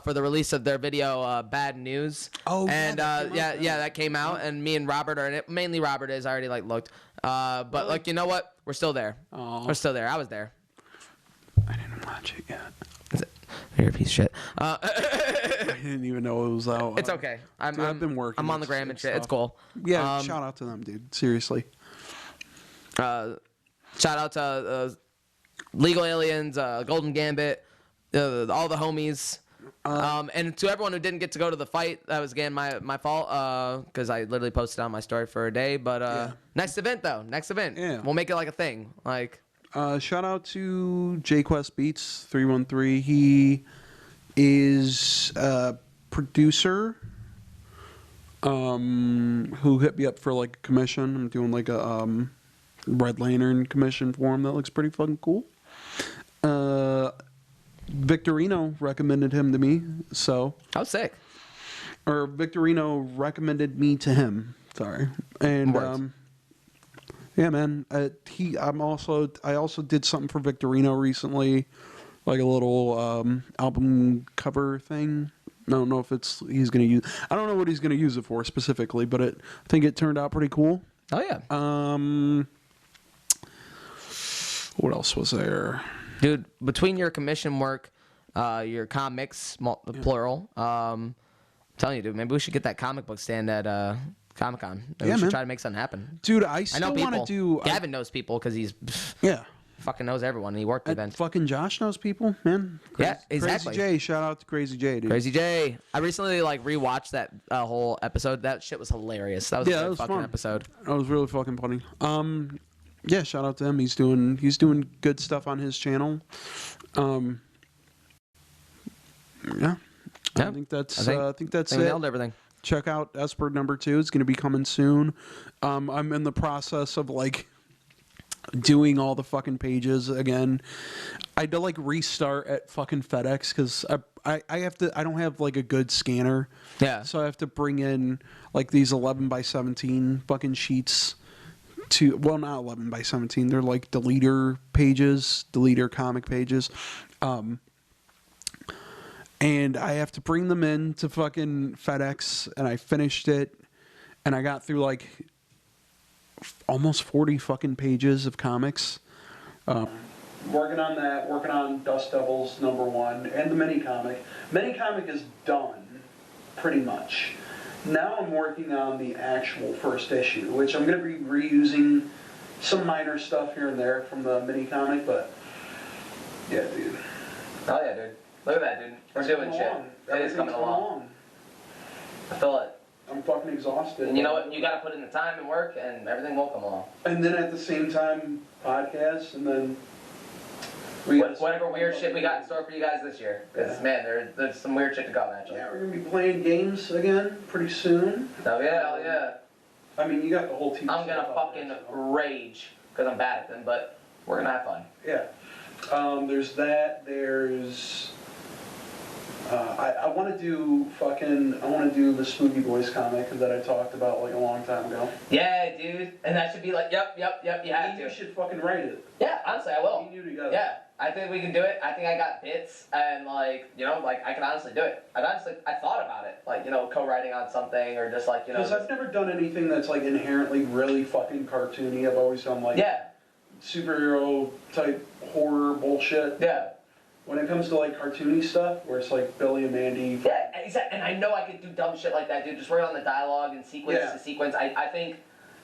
for the release of their video Bad News. Oh, and yeah, that came out, and me and Robert are in it. Mainly Robert is. I already like looked. But really? like, you know what? We're still there. Aww. We're still there. I was there. I didn't watch it yet. You're a piece of shit. I didn't even know it was out. It's okay. I've been working. I'm on the gram and shit. It's cool. Yeah, shout out to them, dude. Seriously. Shout out to Legal Aliens, Golden Gambit, all the homies. And to everyone who didn't get to go to the fight, that was again my fault because I literally posted on my story for a day. But next event though, Yeah. we'll make it like a thing. Like shout out to JQuest Beats 313. He is a producer who hit me up for like a commission. I'm doing like a Red Lantern commission for him that looks pretty fucking cool. Victorino recommended him to me, so. How sick. Or Victorino recommended me to him. Sorry. And yeah, man. I also did something for Victorino recently, like a little album cover thing. I don't know if he's gonna use. I don't know what he's gonna use it for specifically, but I think it turned out pretty cool. Oh yeah. What else was there? Dude, between your commission work, your comics, plural, I'm telling you, dude, maybe we should get that comic book stand at Comic-Con. Yeah, We should man. try to make something happen. Dude, I I know still people. want to do. Gavin knows people because he's Yeah. fucking knows everyone. And he worked the event. Fucking Josh knows people, man. Yeah, exactly. Crazy J, shout out to Crazy J, dude. Crazy J. I recently like rewatched that whole episode. That shit was hilarious. That was a that good was fucking fun. episode. That was really fucking funny. Yeah, shout out to him. He's doing good stuff on his channel. Yeah. I think that's We it. nailed everything. Check out Esper #2. It's going to be coming soon. I'm in the process of like doing all the fucking pages again. I had to like restart at fucking FedEx because I have to. I don't have like a good scanner. Yeah. So I have to bring in like these 11x17 fucking sheets. Well, not 11x17. They're like deleter comic pages. And I have to bring them in to fucking FedEx, and I finished it, and I got through like almost 40 fucking pages of comics. Working on that, working on Dust Devils #1 and the mini comic. Mini comic is done, pretty much. Now I'm working on the actual first issue, which I'm going to be reusing some minor stuff here and there from the mini comic, but yeah, dude. Oh yeah, dude. Look at that, dude. We're doing shit. It is coming along. I feel it. I'm fucking exhausted. And you know what? You gotta put in the time and work, and everything will come along. And then at the same time, podcasts, and then whatever weird shit we got in store for you guys this year. Because man, there's some weird shit to come actually. Yeah, we're gonna be playing games again pretty soon. Oh yeah, hell yeah. I mean, you got the whole team. I'm gonna fucking rage because I'm bad at them, but we're gonna have fun. Yeah. There's that. There's. I want to do the SpookiBoiz comic that I talked about like a long time ago. Yeah, dude. And that should be like, yep, you have to. You should fucking write it. Yeah, honestly, I will. Me and you together. Yeah, I think we can do it. I think I got bits, and like, I can honestly do it. I thought about it, like, co-writing on something, or just like, Because I've never done anything that's like inherently really fucking cartoony. I've always done like superhero type horror bullshit. Yeah. When it comes to like cartoony stuff, where it's like Billy and Mandy. Yeah, exactly. And I know I could do dumb shit like that, dude. Just work on the dialogue and sequence to sequence. I think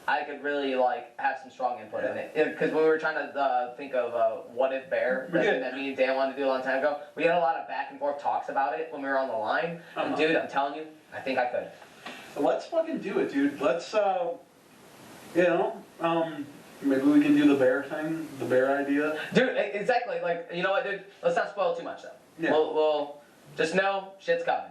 I could really like have some strong input in it. Because when we were trying to think of What If Bear, that me and Dan wanted to do a long time ago, we had a lot of back and forth talks about it when we were on the line. And dude, I'm telling you, I think I could. Let's fucking do it, dude. Let's, maybe we can do the bear thing, the bear idea. Dude, exactly. Like, you know what, dude? Let's not spoil too much, though. Yeah. We'll just know shit's coming.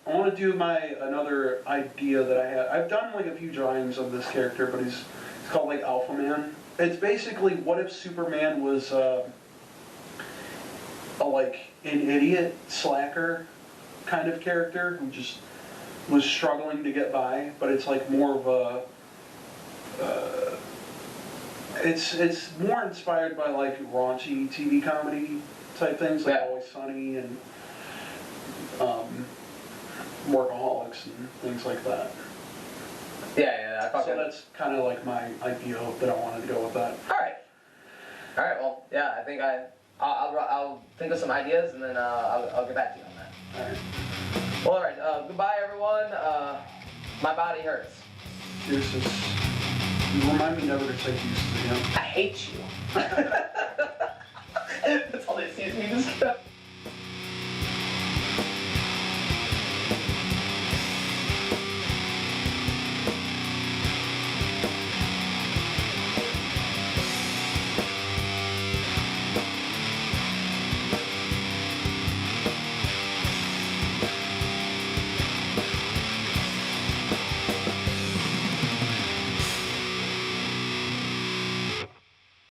I want to do another idea that I had. I've done like a few drawings of this character, but he's called like Alpha Man. It's basically what if Superman was like an idiot slacker kind of character who just was struggling to get by, but it's like more of a it's more inspired by like raunchy TV comedy type things, like Always Sunny and Workaholics and things like that. Yeah. So that's kind of like my idea that I wanted to go with that. All right. Well, yeah. I think I'll think of some ideas and then I'll get back to you on that. All right. Well, all right. Goodbye, everyone. My body hurts. Deuces. You remind me never to say deuces again. I hate you. That's all they see is me just.